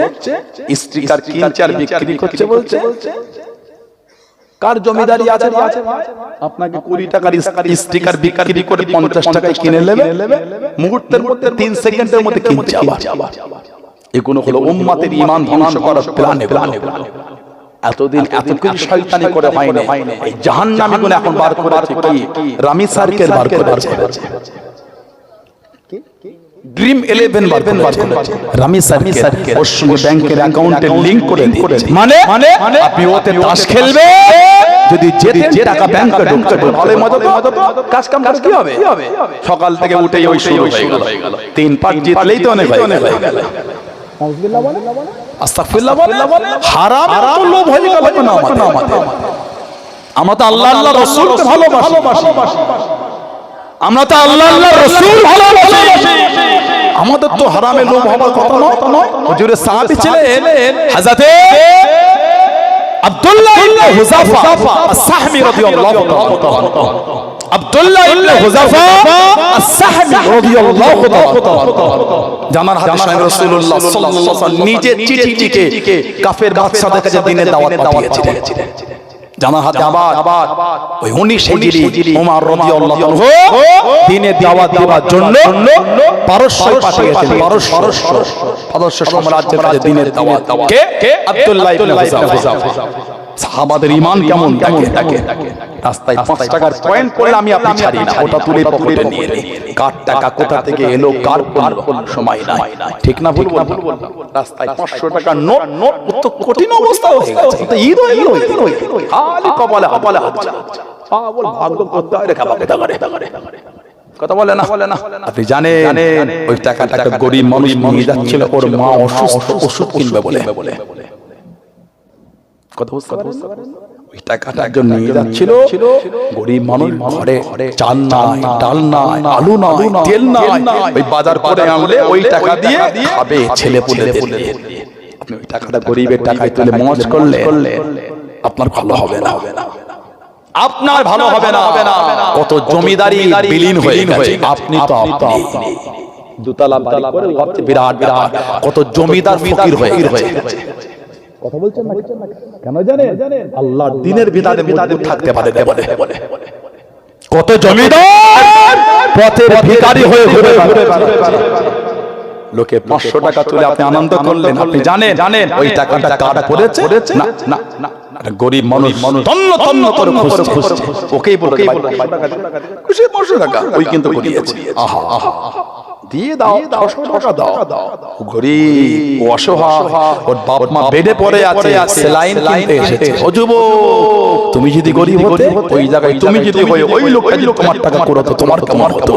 স্টিকার কিনছে আর বিক্রি করছে, বলছে কার জমিদারি আছে আপনাকে 20 টাকার স্টিকার বিক্রি করে 50 টাকায় কিনে নেবে, মুহূর্তের মধ্যে 3 সেকেন্ডের মধ্যে কিনছে আবার। এগুলো হলো উম্মতের ঈমান ধ্বংস করার প্ল্যান। এতদিন এত কিছু শয়তানি করে হয়নি, এই জাহান্নামী গুণ এখন বার করেছে কি? রামি সার্কেল বার করেছে, ড্রিম 11 বার করেছে, রামি সার্কেল। ওর সঙ্গে ব্যাংকের অ্যাকাউন্টে লিংক করে দিয়েছে। মানে আপনি ওতে তাস খেলবে, যদি যে টাকা ব্যাংকে ঢুকছে ভালোই মজা তো, কাজ কাম করে কি হবে? সকাল থেকে উঠেই ওই শুরু হয়ে গেল, 3-5 জিতলেই তো অনেক হয়ে গেল। আস্তাগফিরুল্লাহ বলে হারাম তো লোভ হয়ে গেল না আমাদের। আমরা তো আল্লাহ রাসূলকে ভালোবাসি, আমরা তো আল্লাহ রাসূল ভালোবাসি, আমাদের তো হারামে লোভ হওয়ার কথা নয়। হুজুরের সাহাবী ছিলেন হযরত আব্দুল্লাহ ইবনে হুযাফা আস-সাহমি রাদিয়াল্লাহু তাআলা। আব্দুল্লাহ ইবনে হুযাফা আস-সাহমি রাদিয়াল্লাহু তাআলা জানার হাদিস রাসূলুল্লাহ সাল্লাল্লাহু আলাইহি ওয়াসাল্লাম নিজে চিঠি লিখে কাফের বাদশাদের কাছে দ্বীনের দাওয়াত পাঠিয়েছিলেন। জানার হাতে আবার ওই 19 হিজরি ওমর রাদিয়াল্লাহু আনহু দ্বীনের দাওয়াত দেওয়ার জন্য পারস্য পাঠিয়েছেন। পারস্য সাম্রাজ্যের কাছে দ্বীনের দাওয়াত। কে? আব্দুল্লাহ ইবনে হুযাফা। সাহাবাদের ঈমান কেমন থাকে? রাস্তায় 5 টাকার কয়েন পড়লে আমি আপনি ছাড়ি না, ওটা তুলে পকেটে নিয়ে নিই। কার টাকা কোথা থেকে এলো, কার সময় নাই, ঠিক না? ভুল রাস্তায় 500 টাকার নোট তো কঠিন অবস্থা হয়ে গেছে। তো ঈদ হয়ে গেল, খালি কপালে হাত বল ভাগ্য করতে হয় রেখা পাকে দাগারে কথা বলে না। আপনি জানেন ওই টাকাটাকে গরিব মানুষ নিয়ে যাচ্ছিল, ওর মা অসুস্থ, ওষুধ কিনবে বলে। কথা বুঝতে পারেন? ওই টাকাটা একজন নিয়ে যাচ্ছিল, গরিব মানুষ ঘরে চাল নাই, ডাল নাই, আলু নাই, তেল নাই, ওই বাজার করে আনলে ওই টাকা দিয়ে খাবে ছেলে পুলেদের। আপনি ওই টাকাটা গরিবের টাকায় তুলে মজ করলে আপনার ভালো হবে না, আপনার ভালো হবে না। কত জমিদারি বিলীন হয়ে গেছে। আপনি তো দুতলা বাড়ি করে ভাবছে বিরাট, কত জমিদার ফকির হয়ে গেছে। কথা বলছেন না কেন জানেন? আল্লাহর দ্বীনের বিধানে মজবুত থাকতে পারে বলে। কত জমিদার পথের ভিখারি হয়ে ঘুরে বেড়াচ্ছে। লোকে 500 টাকা তুলে আপনি আনন্দ করলেন, আপনি জানেন ওই টাকাটা কাটা করেছে না। গরিব মানুষ তন্ন করে খুঁজছে, ওকেই বলে খুশি 500 টাকা ওই কিন্তু করিয়েছে। আহা দিয়ে দাও, 600 টাকা দাও। গরিব অসহায়, ওর বাপ মা বেডে পড়ে আছে, সেলাইন কিনতে এসেছে। ও যুবক, তুমি যদি গরিব হতে ওই জায়গায়, তুমি যদি হয়ে ওই লোকটা যদি তোমার টাকা করতো, তোমার কেমন হতো?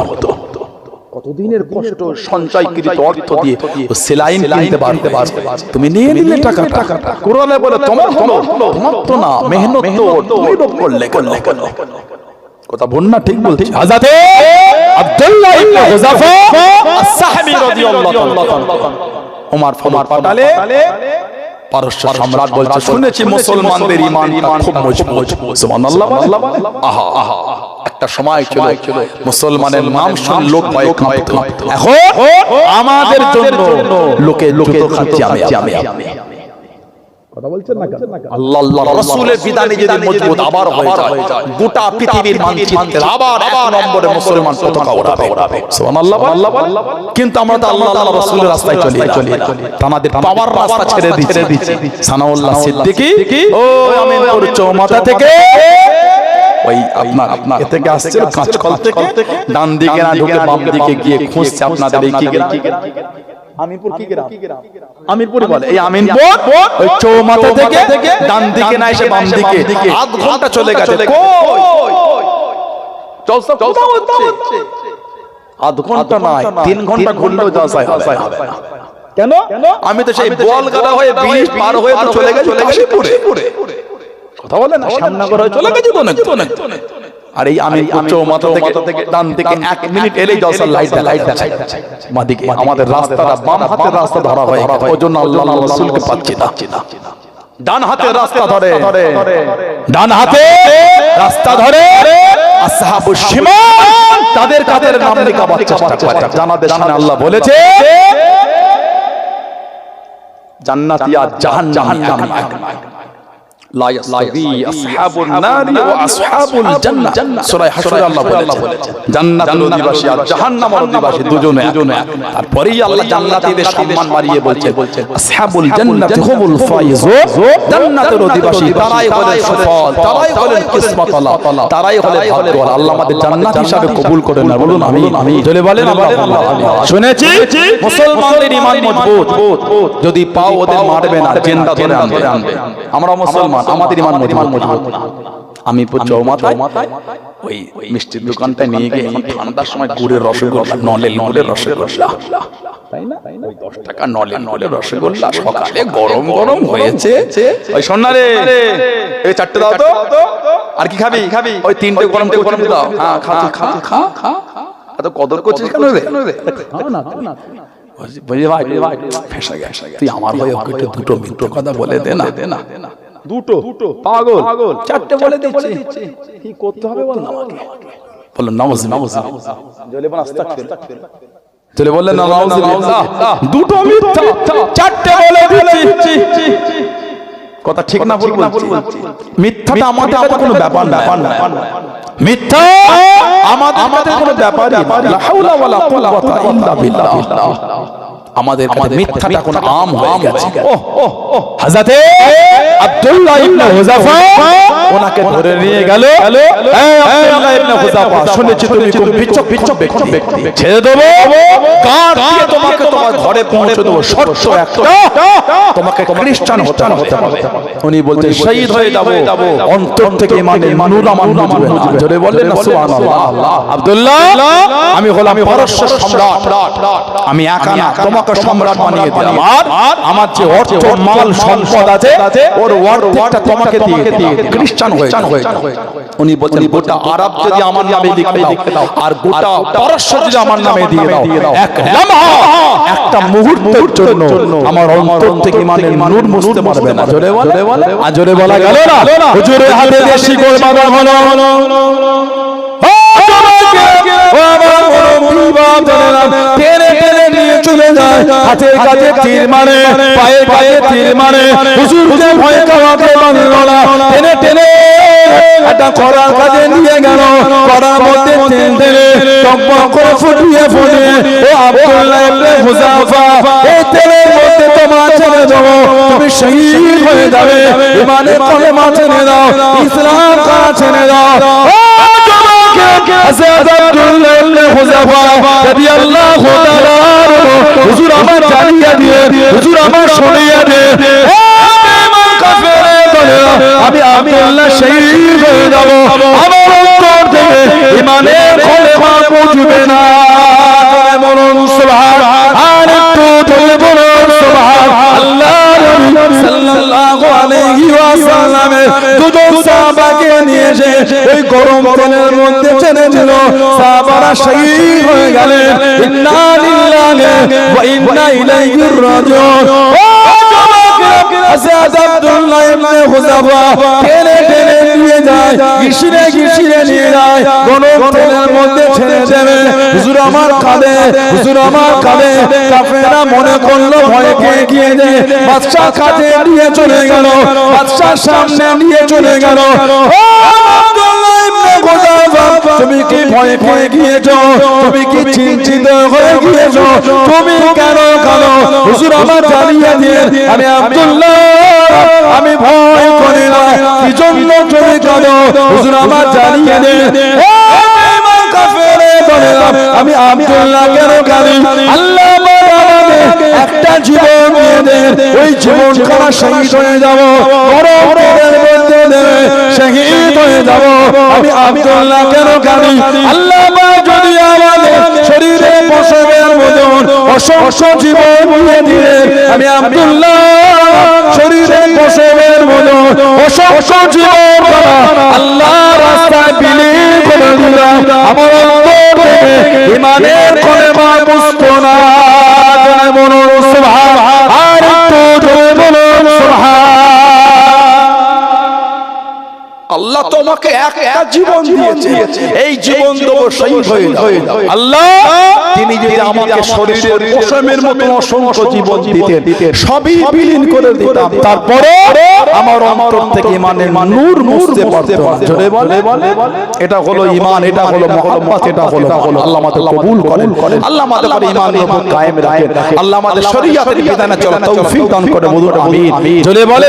কতদিনের কষ্ট সঞ্চয়কৃত অর্থ দিয়ে ও সেলাইন কিনতে পারতে, তুমি নিয়ে নিলে টাকাটা। কোরআনে বলে তোমার তো না, মেহনত তো তুমি করলে কেন? কথা বল না, ঠিক বলছি। হযরত আব্দুল্লাহ ইবনে হুযাফা আস-সাহমি রাদিয়াল্লাহু তাআলা ওমর পাঠালে পারস্য সম্রাট বলছে, শুনেছি মুসলমানদের ঈমানটা খুব মজবুত। সুবহানাল্লাহ। আহা একটা সময় ছিল মুসলমানের নাম শুন লোক ভয়ে কাঁপতো। এখন আমাদের জন্য লোকে খাচ্ছে আমি। কথা বলছেন না কেন? আল্লাহ আল্লাহ রাসূলের বিধানে যদি মজবুত আবার হয়ে যায়, গোটা পৃথিবীর মানচিত্রে আবার এক নম্বরে মুসলমান পতাকা ওড়াবে। সুবহানাল্লাহ বল। কিন্তু আমরা তো আল্লাহ আল্লাহ রাসূলের রাস্তায় চলি না, আমাদের পাওয়ার রাস্তা ছেড়ে দিচ্ছি। সানাউল্লাহ সিদ্দিকী ওই আমিনপুর চৌমাথা থেকে ওই আপনার এ থেকে আসছে কাঁচকল থেকে ডান দিকে না ঢুকে বাম দিকে গিয়ে খুঁজছে আপনাদের এই কি গ্রাম? আমিনপুর কি গ্রাম? আমিনপুরই বলে। এই আমিনপুর ওই চৌমাথা থেকে ডান দিকে না এসে বাম দিকে আধ ঘন্টা চলে গেছে। কই জলসা কোথাও হচ্ছে? আধ ঘন্টা নয় 3 ঘন্টা ঘুরলেও জলসা হবে না। কেন? আমি তো সেই বোয়ালগাড়া হয়ে ব্রিজ পার হয়ে তো চলে গেছি কাশীপুরে। কথা বলে না, শ্যামনগর হয়ে চলে গেছি তো না। আর এই আমি চৌমাথা থেকে ডান দিকে 1 মিনিট এলেই জলসার লাইট দেখায়। মাদিকে আমাদের রাস্তাটা বাম হাতের রাস্তা ধরা হয়, ওজন্য আল্লাহ রাসূলকে পাচ্ছি না। ডান হাতের রাস্তা ধরে, ডান হাতে রাস্তা ধরে আসহাবুশ শিমাল তাদের কাদের নাম লেখাবার চেষ্টা করে। জানাদের সামনে আল্লাহ বলেছে জান্নাতিয়া জাহান্নাম লা ইয়াসতাবি আসহাবুন নারি ওয়া আসহাবুল জান্নাহ। সূরা হাশরে আল্লাহ বলেছেন জান্নাতের অধিবাসী আর জাহান্নামের অধিবাসী দুজনে এক। তারপরেই আল্লাহ জান্নাতীদের সম্মান বাড়িয়ে বলছেন আসহাবুল জান্নাতি হুমুল ফাইজুন। জান্নাতের অধিবাসী তারাই হলেন সফল, তারাই হলেন কিসমতওয়ালা, তারাই হলেন ভাগ্যবান। আল্লাহ আমাদের জান্নাত হিসাবে কবুল করেন না, বলুন আমিন। জোরে বলেন আল্লাহ। শুনেছি মুসলমানদের ঈমান মজবুত, যদি পাও ওদের মারবে না, জিন্দা ধরে আনবে। আমরা মুসলমান, আমাদের ঈমান মজবুত। আমি চৌমাথায় ওই মিষ্টির দোকানটা নিয়ে গিয়ে ঠান্ডার সময় গুড়ের রসগোল্লা, নলেন গুড়ের রসগোল্লা, তাই না? ওই 10 টাকা নলেন গুড়ের রসগোল্লা সকালে গরম গরম হয়েছে। ওই শোন রে, এই 4টে দাও তো। আর কি খাবি? ওই 3টে গরম দাও। হ্যাঁ খা। এত কদর করছিস কেন রে? বুঝলি ভাই, ফেঁসে গেছে। তুই আমার ভাই ওকে দুটো মিথ্যে কথা বলে দে না। দুটো পাগল 4টে বলে দিচ্ছি, কি করতে হবে বল না আমাকে। বলল নামাজ। জলে বল আস্তাগফির। চলে বললেন নাউযুবিল্লাহ। দুটো মিথ্যা 4টে বলে দিচ্ছি। কথা ঠিক না ভুল বলছি? মিথ্যাটা আমাদের কোনো ব্যাপার না। মিথ্যা আমাদের কোনো ব্যাপারই না। লা হাওলা ওয়ালা কুওয়াতা ইল্লা বিল্লাহ। আমাদের কাছে মিথ্যাটা কোন আম হয়ে গেছে। হযরতে আব্দুল্লাহ ইবনে হুযাফা ওনাকে ধরে নিয়ে গেল। এই আব্দুল্লাহ ইবনে হুযাফা, শুনেছি তুমি খুব বিচক্ষণ ব্যক্তি, ছেড়ে দেব, কার দিয়ে তোমাকে তোমার ঘরে পৌঁছে দেব, শর্ত একটা, তোমাকে খ্রিস্টান হতে হবে। উনি বলতে শহীদ হয়ে যাব, অন্তর থেকে মানে নূর আমার নজরে। জোরে বললেন না সুবহানাল্লাহ। আব্দুল্লাহ, আমি হলাম পারস্য সম্রাট, আমি একা না, তোমাকে সম্রাট বানিয়ে দিলাম। আর আমার যে অর্থ মাল সম্পদ আছে ওর অর্ধেকটা তোমাকে দিয়ে খ্রিস্টান হয়ে যাও। উনি বলছেন গোটা আরব যদি আমার নামে লিখে দাও আর গোটা পারস্য যদি আমার নামে দিয়ে দাও, এক লামহা, একটা মুহূর্তের জন্য আমার অন্তর থেকে মানে নূর মুছতে পারবে না। জোরে বলে, আর জোরে বলা গেল না। হুজুরের হাতে দিয়ে শিকল বাঁধা হলো। হাতের কাছে তীর মারে, পায়ে পায়ে তীর মারে, হুজুরকে ভয় খাওয়াতে পারল না। টেনে একটা কড়ার কাছে নিয়ে গেল, কড়ার মধ্যে তেল ঢেলে টকবক করে ফুটিয়ে ও আব্দুল্লাহ ইবনে হুযাফা, এই তেলের মধ্যে তোমার ছেড়ে দেবো, তুমি শহীদ হয়ে যাবে। ইমানের কলেমা ছেড়ে দাও, ইসলাম করা ছেড়ে দাও। হযরত আব্দুল্লাহ ইবনে হুযাফা রাদিয়াল্লাহু তাআলা হুজুর আমার জানিয়ে দিয়ে, হুজুর আমার শুনিয়ে দিয়ে, আমি আব্দুল্লাহ শহীদ হয়ে যাব, আমার অন্তর থেকে ইমানের কলেমা মুছবে না। বলুন সুবহান, আর একটু জোরে বলুন সুবহান। আল্লাহ নবী সাল্লাল্লাহু আলাইহি ওয়াসাল্লামের দুজন সাহাবাকে নিয়ে এসে ওই গরম তেলের মধ্যে ছেড়ে দিল, সাহাবারা শহীদ হয়ে গেলেন। ইন্না লিল্লাহি ওয়া ইন্না ইলাইহি রাজিউন। হযরত আব্দুল্লাহ ইবনে হুযাফা টেনে নিয়ে যায়, ঘিষিরে ঘিষিরে নিয়ে যায়, গরম তেলের মধ্যে ছেড়ে দেবে। হুজুর আমার কাঁদে, হুজুর আমার কাঁদে। কাফেররা মনে করলো ভয় খেয়ে গিয়ে যে বাদশাহ কাছে নিয়ে চলে গেল, বাদশার সামনে নিয়ে চলে গেল। তুমি কি ভয় খেয়ে গিয়েছো? তুমি কি চিন্তিত হয়ে গিয়েছো? তুমি কেন কাঁদো? হুজুর আমার জানিয়ে দিয়ে, আমি আব্দুল্লাহ, আমি ভয় করি না, কি জন্য তুমি কাঁদো? হুজুর আমার জানিয়ে দে। আমি আব্দুল্লাহ কেন কাঁদি? আল্লাহ একটা জীবন দিয়ে দে, ওই জীবন খানা শহীদ হয়ে যাব, শহীদ হয়ে যাব। আমি আব্দুল্লাহ কেন কাঁদি? আল্লাহ যদি আমাদের শরীরে পশমের মতন অসংখ্য জীবন দিয়ে দিলেন, আমি আব্দুল্লাহ শরীরে পশমের মতন অসংখ্য জীবন আল্লাহ রাস্তায় বিলীন করে দিলাম। আমার অন্তরে ইমানের কলেমা বুঝতো না। বলুন সুবহান, আর একটু জোরে বলুন সুবহান। আল্লাহ তোমাকে একটা জীবন দিয়েছে, এই জীবন দেবো শহীদ হয়ে যাও। আল্লাহ তিনি যদি আমাকে শরীরের পশমের মতো অসংখ্য জীবন দিতেন, সবই বিলীন করে দিতাম, তারপরে আমার অন্তর থেকে ইমানের নূর মুছতে পারতো না। জোরে বলে, এটা হলো ঈমান, এটা হলো মুহাব্বত, এটা হলো আল্লাহ আমাদের কবুল করেন, আল্লাহ আমাদের ঈমানের উপর কায়েম রাখেন, আল্লাহ আমাদের শরীয়তের বিধানে চলার তৌফিক দান করে। বলুন আমিন। জোরে বলে,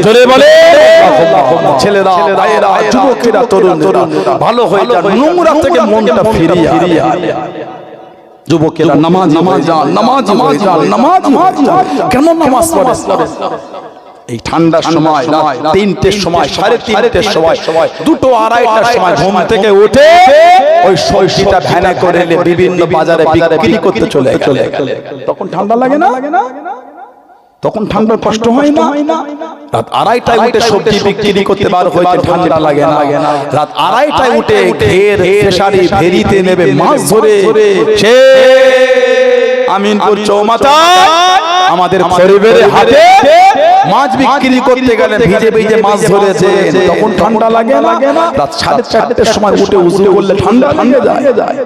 জোরে বলে। ছেলেরা, ভাইয়েরা, যুবকেরা, তরুণেরা ভালো হয়ে যান, নোংরা থেকে মনটা ফিরিয়ে যুবকেরা নামাজ যান, নামাজ কেমন নামাজ পড়ে? এই ঠান্ডার সময়, 3টের সময়, 3:30টের সময়, 2টো 2:30টার সময় ঘুম থেকে উঠে ওই সবজিটা ভ্যানে করে বিভিন্ন বাজারে বিক্রি করতে চলে গেলে তখন ঠান্ডা লাগে না? তখন ঠান্ডার কষ্ট হয় না? রাত 2:30টায় উঠে সবজি বিক্রি করতে বার হইতে ঠান্ডা লাগে না? রাত 2:30টায় উঠে ঘের ফেসারি ভেরিতে নেবে মাছ ধরে, সে আমিনপুর চৌমাথা আমাদের খরিবের হাতে মাছ বিক্রি করতে গেলে ভিজে ভিজে মাছ ধরেছে, তখন ঠান্ডা লাগে না? রাত 4:30টার সময় উঠে উজু করলে ঠান্ডা লেগে যায়।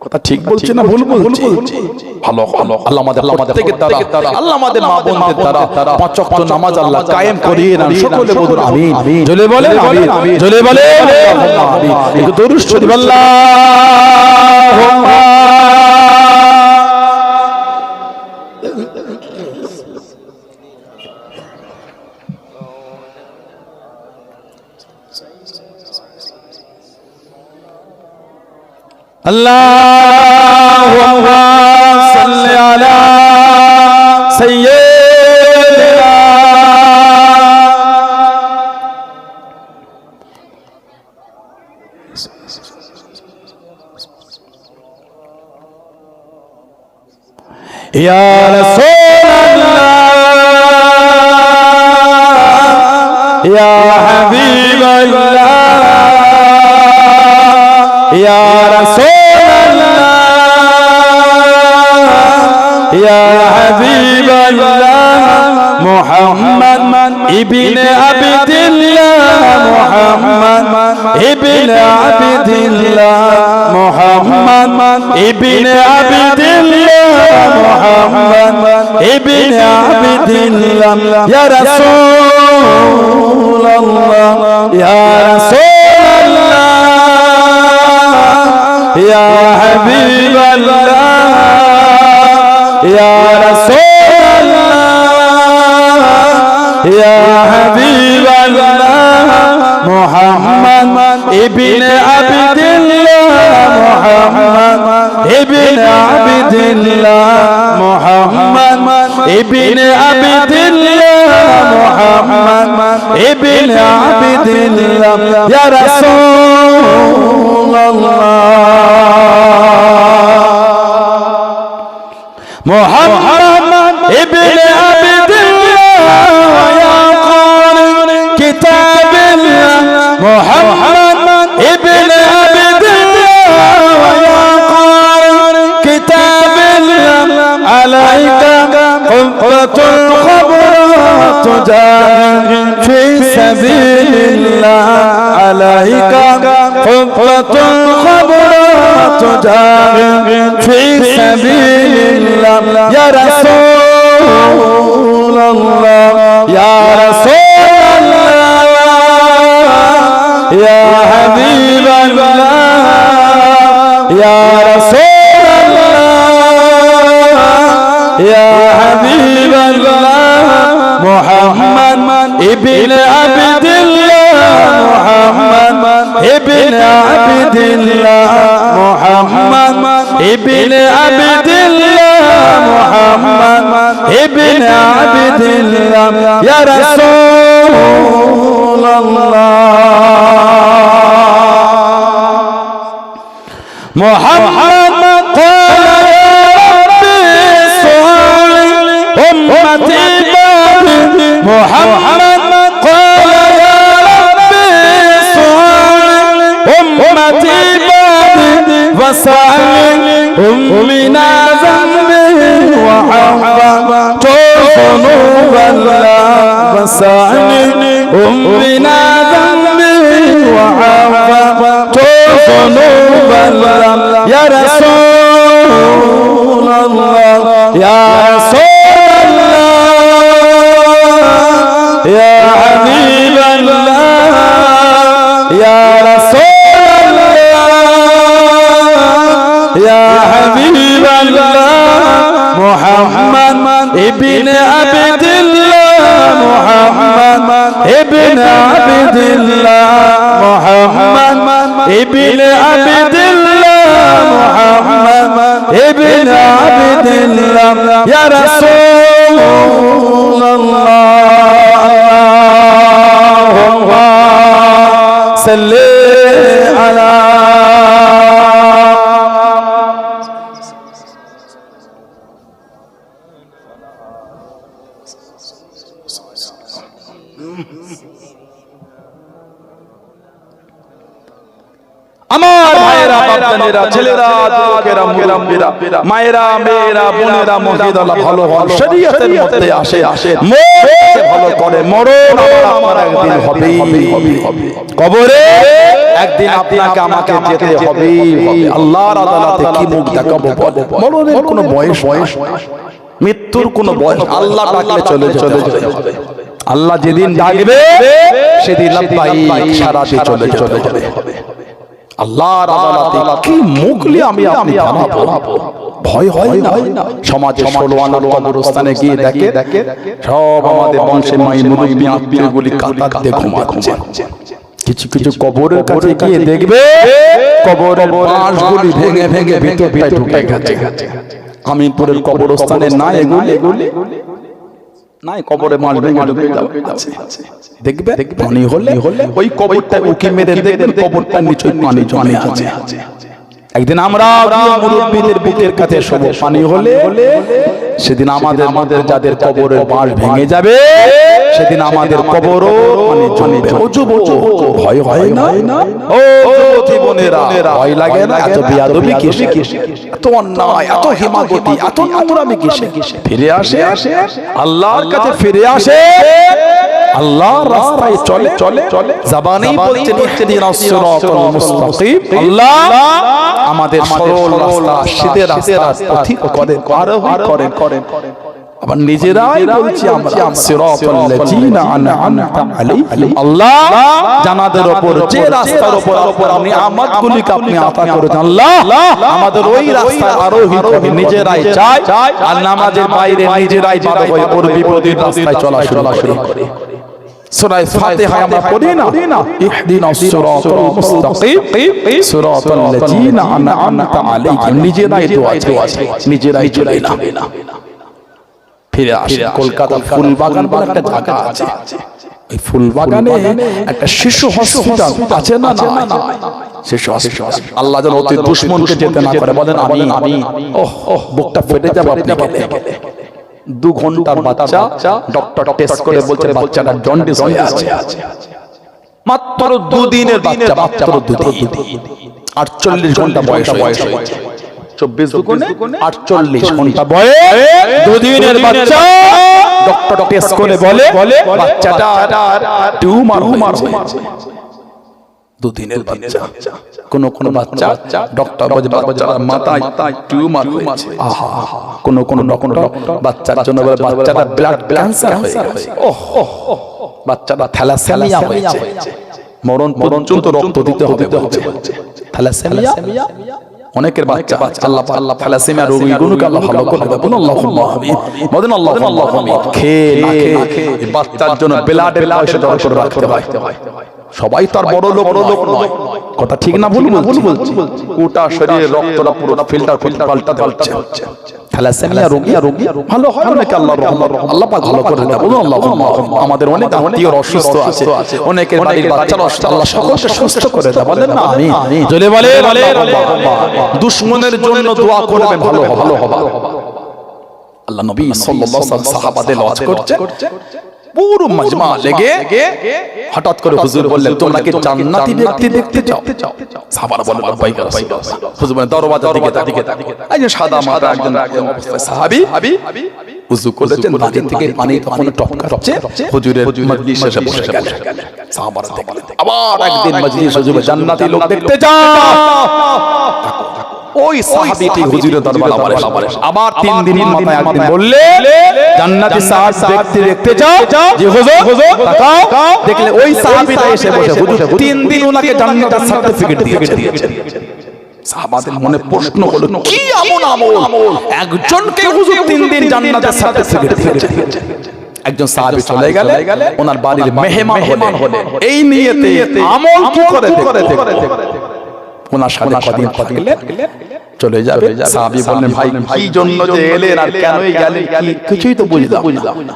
কথা ঠিক বলছি না ভুল বলছি? ভালো ভালো আল্লাহ আমাদের প্রত্যেকের দ্বারা, আল্লাহ আমাদের মা বোনদের দ্বারা 5 ওয়াক্ত নামাজ আল্লাহ কায়েম করিয়ে দেন। সকলে বলুন আমিন। জোরে বলেন আমিন, জোরে বলেন আমিন। একটু দরুদ শরীফ আল্লাহুম্মা আল্লাহুম্মা সাল্লি আলা সাইয়্যিদিনা ইয়া রাসূলুল্লাহ ইয়া হাবিবাল্লাহ ইয়া রাসূলুল্লাহ ইয়া হাবিবাল্লাহ মুহাম্মদ ইবনে আবদুল্লাহ মুহাম্মদ ইবনে আবদুল্লাহ মুহাম্মদ ইবনে আবদুল্লাহ মুহাম্মদ ইবনে আবদুল্লাহ ইয়া রাসূলুল্লাহ ইয়া রাসূলুল্লাহ ইয়া হাবিবাল্লাহ ইয়া রাসূলুল্লাহ ইয়া হাবিবাল্লাহ মুহাম্মদ ইবনে আবদুল্লাহ মুহাম্মদ ইবনে আবদুল্লাহ মুহাম্মদ ইবনে আবদুল্লাহ মুহাম্মদ ইবনে আবদুল্লাহ ইয়া রাসূলুল্লাহ মুহাম্মদ ইবনে আবদুল্লাহ ইয়া কারি কিতাবিল্লাহ মুহাম্মদ ইবনে আবদুল্লাহ ইয়া কারি কিতাবিল্লাহ আলাইকা হুব্বাতুল খবর তুজাহিদ ফি সাবিলিল্লাহ আলাইকা হুফাতুল খবরাত জাহিদ ফি সাবিলিল্লাহ ইয়া রাসূলুল্লাহ ইয়া রাসূলুল্লাহ ইয়া হাবিবাল্লাহ ইয়া রাসূলুল্লাহ ইয়া হাবিবাল্লাহ মুহাম্মদ ইবনে আবদুল্লাহ মুহাম্মদ ইবনে আবদুল্লাহ মুহাম্মদ ইবনে আবদুল্লাহ মুহাম্মদ ইবনে আবদুল্লাহ ইয়া রাসূলুল্লাহ মুহাম্মদ ক্বালা أمتي بابي محمد قال يا ربي صل أمتي بابي وسأل أمنا ذنبي وحوى ذنوب الله وسأل أمنا ذنبي وحوى ذنوب الله يا رسول الله يا رسول يا حبيب الله يا رسول الله يا حبيب الله محمد ابن عبد الله محمد ابن عبد الله محمد ابن عبد الله محمد ابن عبد الله يا رسول الله صل على আমার ভাইরা বাপজানেরা ছেলেরা যুবকেরা মুরব্বিরা মায়েরা মেয়েরা বোনেরা মহিলারা ভালো ভালো শরীয়তের মধ্যে আসে মরতে ভালো করে মরণ আমার একদিন হবেই হবে কবরে একদিন আপনাকে আমাকে যেতে হবে আল্লাহর আদালতে কি মুখ দেখাবো মরণের কোনো বয়স মৃত্যুর কোনো বয়স আল্লাহ ডাকলে চলে যাবে আল্লাহ যেদিন ডাকবে সেদিন লাব্বাইক সারাতে চলে যাবে আল্লাহর আদালতে কি মুখ নিয়ে আমি আপনি জানাবো ভয় হয় না সমাজে 16 আনার কবরস্থানে গিয়ে দেখে সব আমাদের বংশে মাই মুরব্বি আত্মীয়গুলি কাঁদতে ঘুমাচ্ছে কিছু কবরের কাছে গিয়ে দেখবে কবরের বাঁশগুলি ভেঙে ভেঙে ভিতরটায় ঢুকে গেছে আমিনপুরের কবরস্থানে না এগুলি নাই কবরে মাছ ভেঙে ঢুকে যাচ্ছে দেখবে পানি হলে ওই কবরটা উকি মেরে দেখবেন কবরটা নিচে পানি জমে আছে একদিন আমরা মুরব্বিদের বুকের কাছে সব পানি হলে সেদিন আমাদের যাদের কবরের বাঁশ ভেঙে যাবে সেদিন আমাদের কবরও পানি জমবে ও যুবক ভয় হয় না ও জীবনেরা ভয় লাগে না এত বিয়াদবি কিসে এত অন্যায় এত হিমাগতি এত নোংরামি কিসে ফিরে আসে আল্লাহর কাছে ফিরে আসে আল্লাহর রাস্তায় চলে জবানেই বলছেন ইহদিনাস সিরাতাল মুস্তাকিম আল্লাহ আমাদের সরল রাস্তা সিধে রাস্তার পথিক করেন আবার নিজেরাই বলছি আমরা সিরাতাল লাযিনা আনআমতা আলাইহিম আল্লাহ জানাদের উপর যে রাস্তার উপর নিয়ামতগুলিকে আপনি আতা করেছেন আল্লাহ আমাদের ওই রাস্তায় আরোহী করে নিজেরাই চাই আর নামাজের বাইরে নিজেরাই বাধা হয়ে ওর বিপরীত রাস্তায় চলা শুরু করে সূরা ফাতিহা আমরা পড়ি না ইহদিনাস সিরাতাল মুস্তাকিম সিরাতাল লাযিনা আনআমতা আলাইহিম নিজেরাই দোয়া আছে নিজেরাই চলে না ফিরে আসে কলকাতা ফুলবাগান বলে একটা জায়গা আছে এই ফুলবাগানে একটা শিশু হসপিটাল আছে না শিশু হসপিটাল আল্লাহ যেন অতি দুশমনকে যেতে না করে বলেন আমি বুকটা ফেটে যাবে আপনি গেলে 2 ঘন্টার বাচ্চা ডক্টর টেস্ট করে বলছে বাচ্চাটা জন্ডিস হয়ে আছে মাত্র 2 দিনের বাচ্চা মাত্র 2 দিন 48 ঘন্টা বয়স হয়েছে 24 দুগুণে 48 ঘন্টা বয়স 2 দিনের বাচ্চা ডক্টর টেস্ট করে বলে বাচ্চাটা টিউমার হয়েছে। দুদিনের বাচ্চা, কোন কোন বাচ্চা ডক্টর বলে বাচ্চার মাথায় টিউমার হয়েছে। আহা, কোন কোন ডক্টর বাচ্চার জন্য বলে বাচ্চাটা ব্লাড ক্যান্সার হয়ে গেছে, বাচ্চাটা থ্যালাসেমিয়া হয়েছে, মরণ পর্যন্ত রক্ত দিতে হবে বলছে। থ্যালাসেমিয়া অনেকের বাচ্চা আল্লাহ আল্লাহ থ্যালাসেমিয়া রোগীগুলোকে আল্লাহ ভালো করে দেন, বলুন আল্লাহুম্মা আমিন, বলেন আল্লাহুম্মা আমিন। খেয়ে না খেয়ে বাচ্চার জন্য ব্লাডের পয়সা জড়ো করে রাখতে হয়। সবাই তার বড় লোক নয়, কথা ঠিক না ভুল বলছি? গোটা শরীরে রক্তটা পুরো ফিল্টার পাল্টাতে হচ্ছে। থ্যালাসেমিয়া রোগী ভালো হয় অনেকে, আল্লাহ পাক ভালো করে দেন, বলুন আল্লাহুম্মা আমিন। আমাদের অনেক আত্মীয় অসুস্থ আছে, অনেকের বাড়ির বাচ্চারা অসুস্থ, আল্লাহ সকলকে সুস্থ করে দেন, বলেন না আমিন। জোরে বলে দুশমনের জন্য দোয়া করবেন, ভালো হবে। আল্লাহ নবী সাল্লাল্লাহু আলাইহি ওয়াসাল্লাম সাহাবাদের ওয়াজ করছে, পুরো মাজমা লেগে হঠাৎ করে হুজুর বললেন, তোমরা কি জান্নাতি ব্যক্তি দেখতে চাও? সাহাবারা বললেন লব্বাইক ইয়া রাসূলুল্লাহ। হুজুর বলেন দরওয়াজার দিকে তাকিয়ে, এই যে সাদা মাথা একজন সাহাবী ওযু করেছেন, দাঁড়িয়ে থেকে পানি তখন টপকাচ্ছে, হুজুরের মজলিস শেষে বসে গেলেন। সাহাবারা দেখলেন আবার একদিন মজলিস হুজুরে জান্নাতি লোক দেখতে যাও, ওই সাহাবীটি হুজুরের দরবারে আবার 3 দিনের মাথায় একদিন বললে জান্নাতি সাহাব ব্যক্তি দেখতে যাও, যে হুজুর তাকাও, দেখলে ওই সাহাবীটা এসে বসে, হুজুর 3 দিন ওনাকে জান্নাতের সার্টিফিকেট দিয়েছেন। সাহাবাদের মনে প্রশ্ন হলো, কি এমন আমল একজনকে হুজুর 3 দিন জান্নাতের সার্টিফিকেট দিয়েছেন? একজন সাহাবী চলে গেলে ওনার বাড়ির মেহমান হলেন, এই নিয়তে আমল কি করে ওনার সাথে কদিন থাকলে চলে যাবে। সাহাবী বললেন, ভাই কি জন্য যে এলেন আর কেন গেলেন, কিছুই তো বুঝলাম না।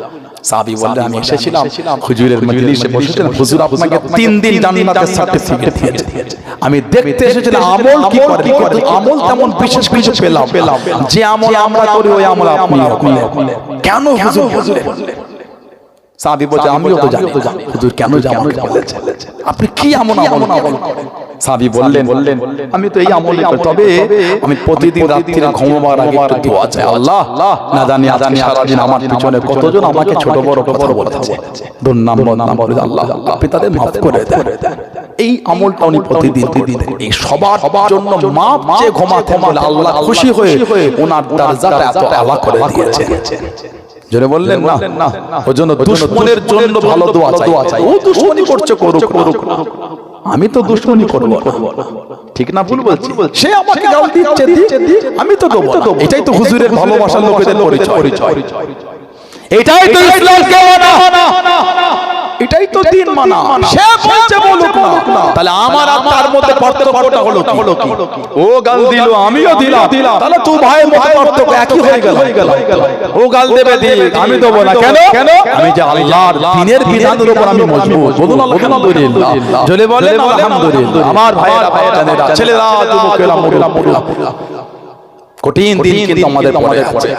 সাহাবী বললেন, আমি এসেছিলাম হুজুরের মজলিসে বসেছিলাম, হুজুর আপনাকে 3 দিন জান্নাতের সার্টিফিকেট দিয়েছেন, আমি দেখতে এসেছিলাম আমল কি করে, কিন্তু আমল তেমন বিশেষ কিছু পেলাম, যে আমল আমরা করি ওই আমল আপনি করলেন, কেন হুজুর বললেন? সাহাবী বলছে, আমিও তো জানি হুজুর কেন আমাকে বলেছেন, আপনি কি আমল করেন? সাহাবী বললেন, আমি তো এই আমল করি, তবে আমি প্রতিদিন রাত্রিরে ঘুমাবার আগে একটু দোয়া চাই, আল্লাহ না জানি সারা দিন আমার পিছনে কতজন আমাকে ছোট বড় কথা বলেছে, দুর্নাম বদনাম বলে, আল্লাহ আপনি তাদের মাফ করে দেন। এই আমলটা উনি প্রতিদিন এই সবার জন্য মাপ চেয়ে ঘুমাতে বলে, আল্লাহ খুশি হয়ে ওনার দরজাটা এত আলা করে দিয়েছেন। জোরে বললেন না, ওই জন্য দুশমনের জন্য ভালো দোয়া চাই। ও দুশমনি করছে, করুক, আমি তো দুশমনি করব না, ঠিক না ভুল বলছি? সে আমাকে গাল দিচ্ছে, আমি তো দেব না। এটাই তো হুজুরের ভালোবাসার লোকেদের পরিচয়, এটাই তো ইসলামকে মানা, এটাই তো দিন মানা। সে বলছে বলুক না, তাহলে আমার আর তার মধ্যে পার্থক্যটা হলো কি? ও গাল দিল, আমিও দিলাম, তাহলে তো ভাইয়ের মধ্যে পার্থক্য একই হয়ে গেল। ও গাল দেবে দিক, আমি দেব না, কেন? আমি যে আল্লাহর দ্বীনের বিধানের উপর আমি মজবুত, বলুন আলহামদুলিল্লাহ, জোরে বলেন আলহামদুলিল্লাহ। আমার ভাইয়েরা, ছেলেরা, যুবকেরা, মুরব্বিরা, কঠিন দিন কিন্তু আমাদের পড়ে আছে,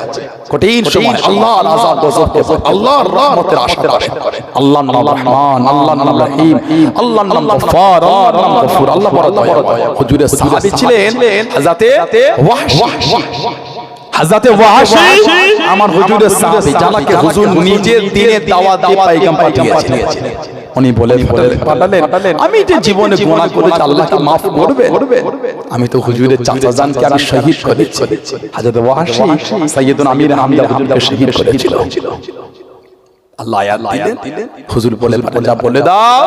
কঠিন সময়। আল্লাহর আযাব গজব, আল্লাহর রহমতের আশা করে, আল্লাহর নাম রহমান, আল্লাহর নাম রহিম, আল্লাহর নাম গফফার, আল্লাহর নাম গফুর, আল্লাহ বড় দয়াবান। হুজুরের সাহাবী ছিলেন হযরতে ওয়াহশী, আমার হুজুরের সাহাবী, যাকে হুজুর নিজের দ্বীনের দাওয়াত দিয়ে পয়গাম পাঠিয়েছিলেন। উনি বলে পাঠালেন, আমি যে জীবনে গুনাহ করেছি আল্লাহ কি maaf করবে? আমি তো হুজুরের চাচা জানকে আমি শহীদ করেছি। হযরত ওয়াহশী সাইয়্যিদুনা আমির হামজা হুজুরকে শহীদ করেছিল। আল্লাহ আয়াত দিলেন, হুজুর বলে যা বলে দাও,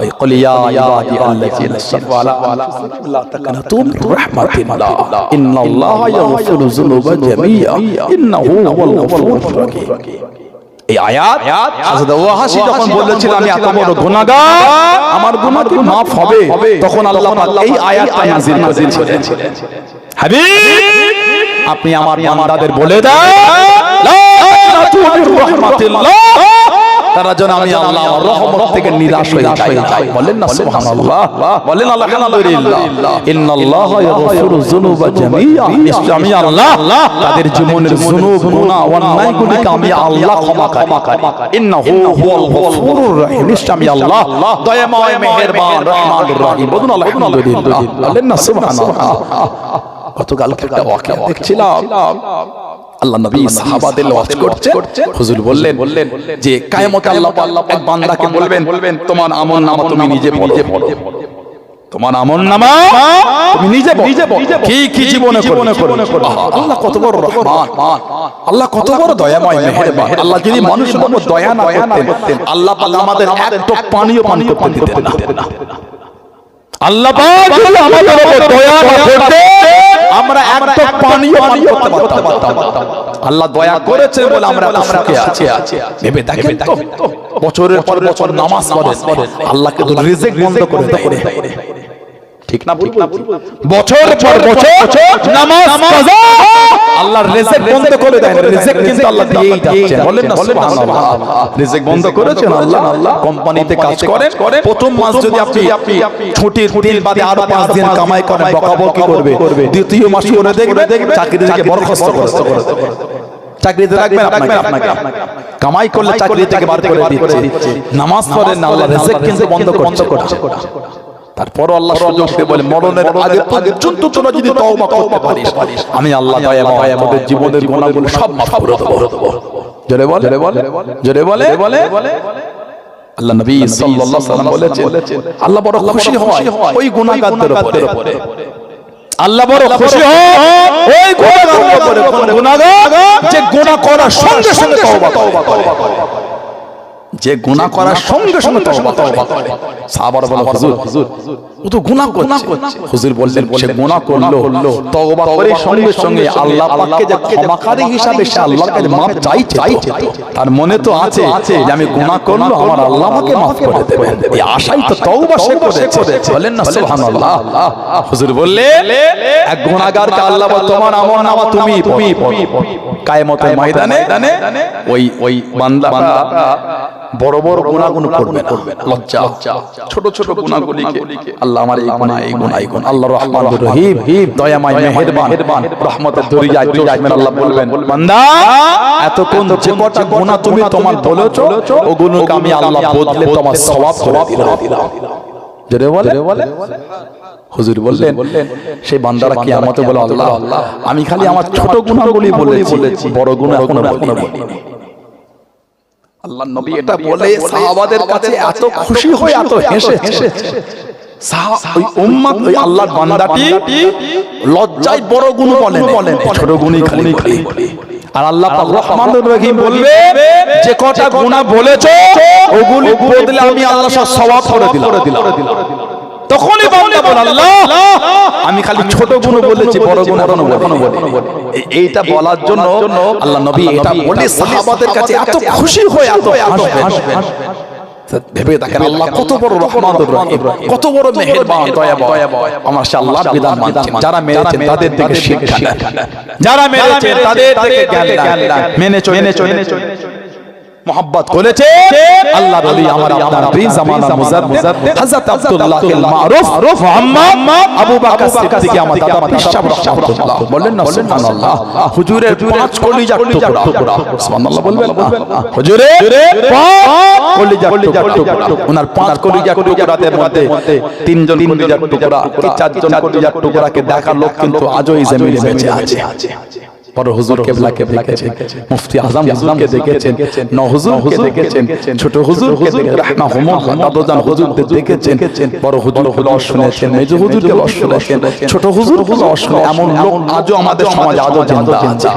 ওই قل يا عبادي الذين اسرفوا على انفسهم لا تقنطوا من رحمة الله ان الله يغفر الذنوب جميعا انه هو الغفور الرحيم। এই আয়াত হযরত ওয়াহশী যখন বলেছিল আমি এত বড় গুনাহগার, আমার গুনাহ কি maaf হবে, তখন আল্লাহ পাক এই আয়াতটা নাযিল করেছিলেন, হাবিব আপনি আমার বান্দাদের বলে দাও লা তাকনাতু মির রাহমাতিল্লাহ, তারা যেন আমি আল্লাহর রহমত থেকে নিরাশ হয়ে যাই। বলেন না সুবহানাল্লাহ, বলেন আলহামদুলিল্লাহ। ইন্নাল্লাহা ইয়াগফিরুয যুনুবা জামিআ, নিশ্চয় আমি আল্লাহ তাদের জীবনের যুনুব, গুনাহ, অন্যায়গুলিকে আমি আল্লাহ ক্ষমা করি। ইন্নাহু হুয়াল গফুরুর রহিম, নিশ্চয় আমি আল্লাহ দয়াময়, মেহেরবান, রহমানুর রহিম। বলুন আলহামদুলিল্লাহ, বলেন না সুবহানাল্লাহ। গতকালকে একটা ওয়াকিয়া দেখছিলাম, আল্লাহ নবী সাহাবাদের ওয়াজ করছে, হুজুর বললেন যে কিয়ামতে আল্লাহ এক বান্দাকে বলবেন তোমার আমলনামা তুমি নিজে পড়ো, তোমার আমলনামা তুমি নিজে পড়ো, কি জীবনে করবে। আল্লাহ কত বড় রহমান, আল্লাহ কত বড় দয়াময় মেহেরবান। আল্লাহ যদি মানুষের উপর দয়া না করতেন, আল্লাহ পাক আমাদের এক টুক পানিও পান করতে দিতেন না। আল্লাহ পাক যদি আমাদের উপর দয়া না করতেন, আমরা এক টুক পানিও পান করতে পারতাম না। আল্লাহ দয়া করেছে বলে আমরা সুখে আছি। ভেবে দেখেন তো, বছরের পর বছর নামাজ পড়েন, আল্লাহকে তো রিজিক বন্ধ করে দেয়, ঠিক না? বছর পর বছর নামাজ কাজা, আল্লাহর রিজিক বন্ধ করে দেয়। রিজিক কিন্তু আল্লাহ দিয়েই যাচ্ছেন, বলেন না সুবহানাল্লাহ। রিজিক বন্ধ করেছেন আল্লাহ। কোম্পানিতে কাজ করেন, প্রথম মাস যদি আপনি ছুটির দিন বাদে আরো 5 দিন কামাই করেন, বকাবকি করবে। দ্বিতীয় মাস করে দেখবে চাকরি থেকে বরখাস্ত করে দেবে। চাকরিতে রাখবেন আপনাকে, কামাই করলে চাকরি থেকে বার করে দিচ্ছে। নামাজ পড়েন না, আল্লাহ রিজিক কিন্তু বন্ধ করছে। তারপর আল্লাহ সুযোগ দিয়ে বলে মরণের আগে পর্যন্ত তোমরা যদি তওবা করতে পারিস, আমি আল্লাহ দয়াময় আমাদের জীবনের গুনাহগুলো সব মাফ করে দেব। জোরে বলে আল্লাহ নবী সাল্লাল্লাহু আলাইহি ওয়াসাল্লাম বলেছেন, আল্লাহ বড় খুশি হয় ওই গুনাহগারদের উপরে। আল্লাহ বড় খুশি হয় ওই গুনাহগারদের উপরে। কোন গুনাহগার? যে গুনাহ করার সঙ্গে সঙ্গে তওবা করে, যে গুনাহ করার সঙ্গে সঙ্গে তওবা করে। সাহাবারা বলে হুজুর ও তো গুনাহ করছে। হুজুর বললেন সে গুনাহ করলো, তওবা করে সঙ্গে সঙ্গে আল্লাহ পাককে যে ক্ষমাকারী হিসাবে সে আল্লাহর কাছে মাফ চাইছে, তার মনে তো আছে যে আমি গুনাহ করলো, আমার আল্লাহ আমাকে মাফ করে দেবেন। এই আশাই তো তওবা সে করেছে, বলেন না সুবহানাল্লাহ। হুজুর বললেন এক গুনাহগারকে আল্লাহ বলে তোমার আমলনামা তুমি পড়ো। কিয়ামতের ময়দানে ওই বান্দা বড় বড় গুনাহগুলো করবে না, লজ্জা ছোট ছোট গুনাহগুলিকে আল্লাহ আমার এই গুনাহ আল্লাহ রহমানুর রহিম, দয়াময় মেহেরবান, রহমতের দরিয়ায় চশমের আল্লাহ বলবেন বান্দা এতক্ষণ যে কটা গুনাহ তুমি তোমার বলেছো ওগুলোকে আমি আল্লাহ বদলে তোমার সওয়াব করে দিলাম। জোরে বলে হুজুর বললেন সেই বান্দারা কিয়ামতে বলে আল্লাহ আমি খালি আমার ছোট গুনাহগুলি বলেছি, বড় গুনাহ এখনো বলিনি। আল্লাহ নবী এটা বলে সাহাবাদের কাছে এত খুশি হয়ে এত হেসেছে। ওই উম্মত ওই আল্লাহর বান্দাটি লজ্জায় বড় গুণ বলেন, ছোট গুণই খালি বলে। আর আল্লাহ পাক রহমানুর রহিম বলবে যে কটা গুনাহ বলেছো ওগুলি বদলে আমি আল্লাহ সব সওয়াব করে দিলাম। তখনই বান্দা বলে আল্লাহ আমি খালি ছোট গুণ বলেছি, বড় গুণ এখনো বলিনি। এইটা বলার জন্য আল্লাহ নবী এটা বলে সাহাবাদের কাছে এত খুশি হয়ে এত হাসবে। ভেবে দেখেন আল্লাহ কত বড় রহমানুর রহিম, কত বড় মেহেরবান, দয়াময়। আমার সে আল্লাহর বিধান মানছেন, যারা মেরেছেন তাদের থেকে শিক্ষা নেন, যারা মেরেছেন তাদের থেকে জ্ঞান নেন, মেনে চলে মোহাব্বত করেছে আল্লাহর ওলি আমার আপনার প্রিয় জামানা মুজাদ্দিদ হযরত আব্দুল্লাহ আল মারুফ মুহাম্মদ আবু বকর সিদ্দিক আমার দাদা পিসাব রাহমাতুল্লাহ। বলেন না সুবহানাল্লাহ। হুজুরের 5 কলিজার টুকরা, সুবহানাল্লাহ বলবেন না? হুজুরের 5 কলিজার টুকরা, ওনার 5 কলিজার টুকরাদের মধ্যে 3 জন কলিজার টুকরা কি 4 জন কলিজার টুকরাকে দেখার লোক কিন্তু আজও এই জমিনে বেঁচে আছে। বড় হুজুর কেবলাকে দেখেছেন, মুফতি আজম হুজুরকে দেখেছেন, ন হুজুরকে দেখেছেন, ছোট হুজুরকে দেখেছেন, রাহমাহুল্লাহ দাদুজান হুজুরকে দেখেছেন, বড় হুজুর হলো শুনেছেন, মেজ হুজুরকে শুনেছেন, ছোট হুজুর হলো শুনে। এমন লোক আজও আমাদের সমাজে আজও জিন্দা আছে।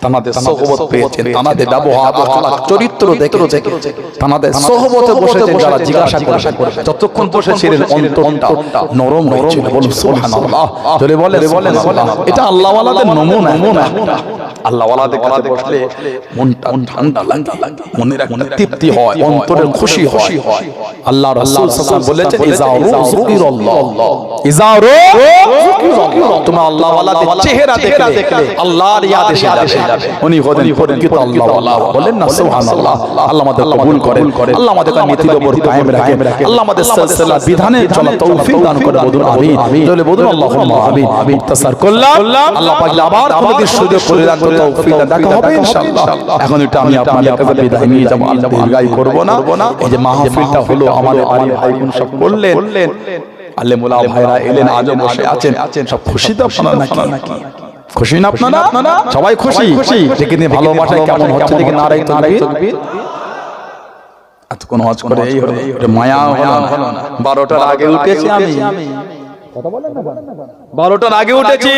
তানাদের সোহবত পেয়েছেন, তানাদের ব্যবহার আখলাক চরিত্র দেখেছেন, তানাদের সোহবতে বসেছেন যারা জিজ্ঞাসা করে যতক্ষণ বসেছিলেন অন্তরটা নরম হয়েছিল। বলুন সুবহানাল্লাহ। জোরে বলেন এটা আল্লাহ ওয়ালাদের নমুনা। আল্লাহ ওয়ালাদের কাছে বসলে মনটা ঠান্ডা লাগে, মনের একটা তৃপ্তি হয়, অন্তরের খুশি হয়। আল্লাহ রাসূল সাল্লাল্লাহু আলাইহি ওয়াসাল্লাম বলেছেন ইজারু যিকিরাল্লাহ, ইজারু যিকিরাল্লাহ, তোমরা আল্লাহ ওয়ালাদের চেহারা দেখলে আল্লাহর ইয়াদ এসে যাবে। উনি হলেন পরিচিত আল্লাহ ওয়ালা। বলেন না সুবহানাল্লাহ। আল্লাহ আমাদের কবুল করেন, আল্লাহ আমাদের নীতির উপর কায়েম রাখেন, আল্লাহ আমাদের সিলসিলা বিধানে চলা তৌফিক দান করে। বলুন আমিন। বলে বলুন আল্লাহুম্মা আমিন। মুক্তাসার করলাম, আল্লাহ পাক আবার কোনদিন সুযোগ করে রাখতে তৌফিক দেখা হবে ইনশাআল্লাহ। এখন এটা আমি আপনাদের কাছে বিদায় নিয়ে যাব, আল্লাহ দীর্ঘায়ু করব না। এই যে মাহফিলটা হলো আমাদের আলী ভাই কোন সব করলেন, আলেমুলা ভাইরা এলেন, আজও বসে আছেন, সব খুশি তো আপনারা নাকি? খুশি না আপনারা? সবাই খুশি? দেখে নিয়ে ভালোবাসায় কেমন হচ্ছে দেখে নারাই তাকবীর। এতক্ষণ হজ করে এই হলো, মায়া হলো না। 12টার আগে উঠেছি আমি, 12টার আগে উঠেছি,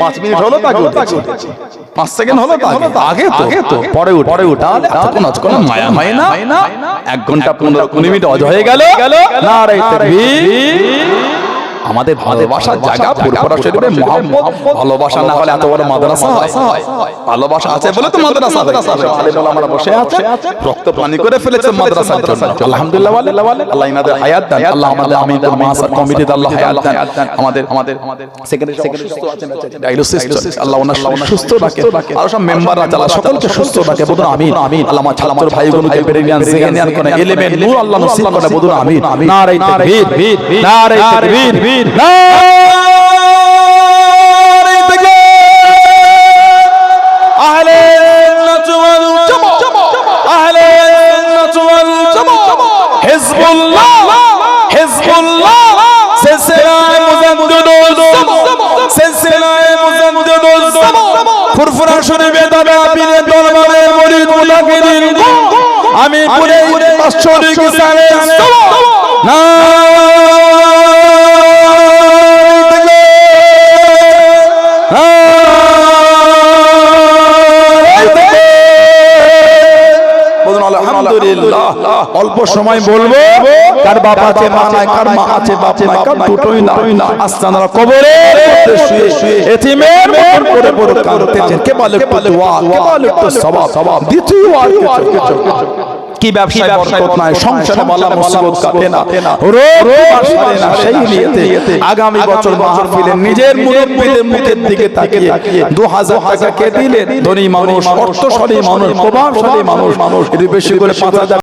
5 মিনিট হলো তাকে উঠেছি, 5 সেকেন্ড হলো আগে তো পরে উঠা এতক্ষণ হজ করে মায়া হয় না? 1 ঘন্টা 15-20 মিনিট হজ হয়ে গেল, নারাই তাকবীর। আমাদের ভালোবাসার জায়গা ফুরফুরা শরীফে মুহাম্মদ। ভালোবাসা না হলে এত বড় মাদ্রাসা হয়? ভালোবাসা আছে বলে তো মাদ্রাসা হয়েছে। আলেম ওলামারা বসে আছে, রক্ত পানি করে ফেলেছে মাদ্রাসার জন্য। আলহামদুলিল্লাহ বলে আল্লাহ ইনাদের হায়াত দেন, আল্লাহ আমাদের আমিনুল মাসার কমিটিতে আল্লাহ হায়াত দেন। আমাদের সেক্রেটারি সুস্থ আছেন, ডায়ালিসিস আল্লাহ ওনার সুস্থ রাখে, আর সব মেম্বাররা আল্লাহ সকলকে সুস্থ রাখে। বলুন আমিন। আল্লাহ আমার ছাত্র ভাইগুলোকে ব্রিলিয়ান্স জিজ্ঞান করে, এলেমের নূর আল্লাহ নসিব করে। বলুন আমিন। নারে তাকবীর, নারে তাকবীর, নারে তাকবীর। আহলে সুন্নাত ওয়াল জামাত, আহলে সুন্নাত ওয়াল জামাত, হিজবুল্লাহ, হিজবুল্লাহ, সিলসিলায়ে মুজাদ্দিদুল জামাত, সিলসিলায়ে মুজাদ্দিদুল জামাত, ফুরফুরা শরীফে দাদা পীরের দরবারের মুরিদ মুতাকিদিন, আমি পুরে বাৎসরিক সালাম না অল্প সময় বলবো, কার বাবা আছে মা নাই, কার মা আছে বাপ নাই, কার দুটোই না। আস্তানার কবরে শুয়ে এতিমের মতন করে পড়ে কাঁদতেছেন। কে বলে দোয়া, কে বলে সওয়াব, দ্বিতীয় আর কিছু কি ব্যবসায় বরকত নাই, সংসারে বালা মুসিবত কাটে না, রোগ আসে না। সেই নিয়তে আগামী বছর মাহফিলে নিজের মুরব্বিদের মুখের দিকে তাকিয়ে 2000 টাকা কে দিলেন? ধনী মানুষ, অর্থশালী মানুষ, প্রভাবশালী মানুষ, এর বেশি করে 5000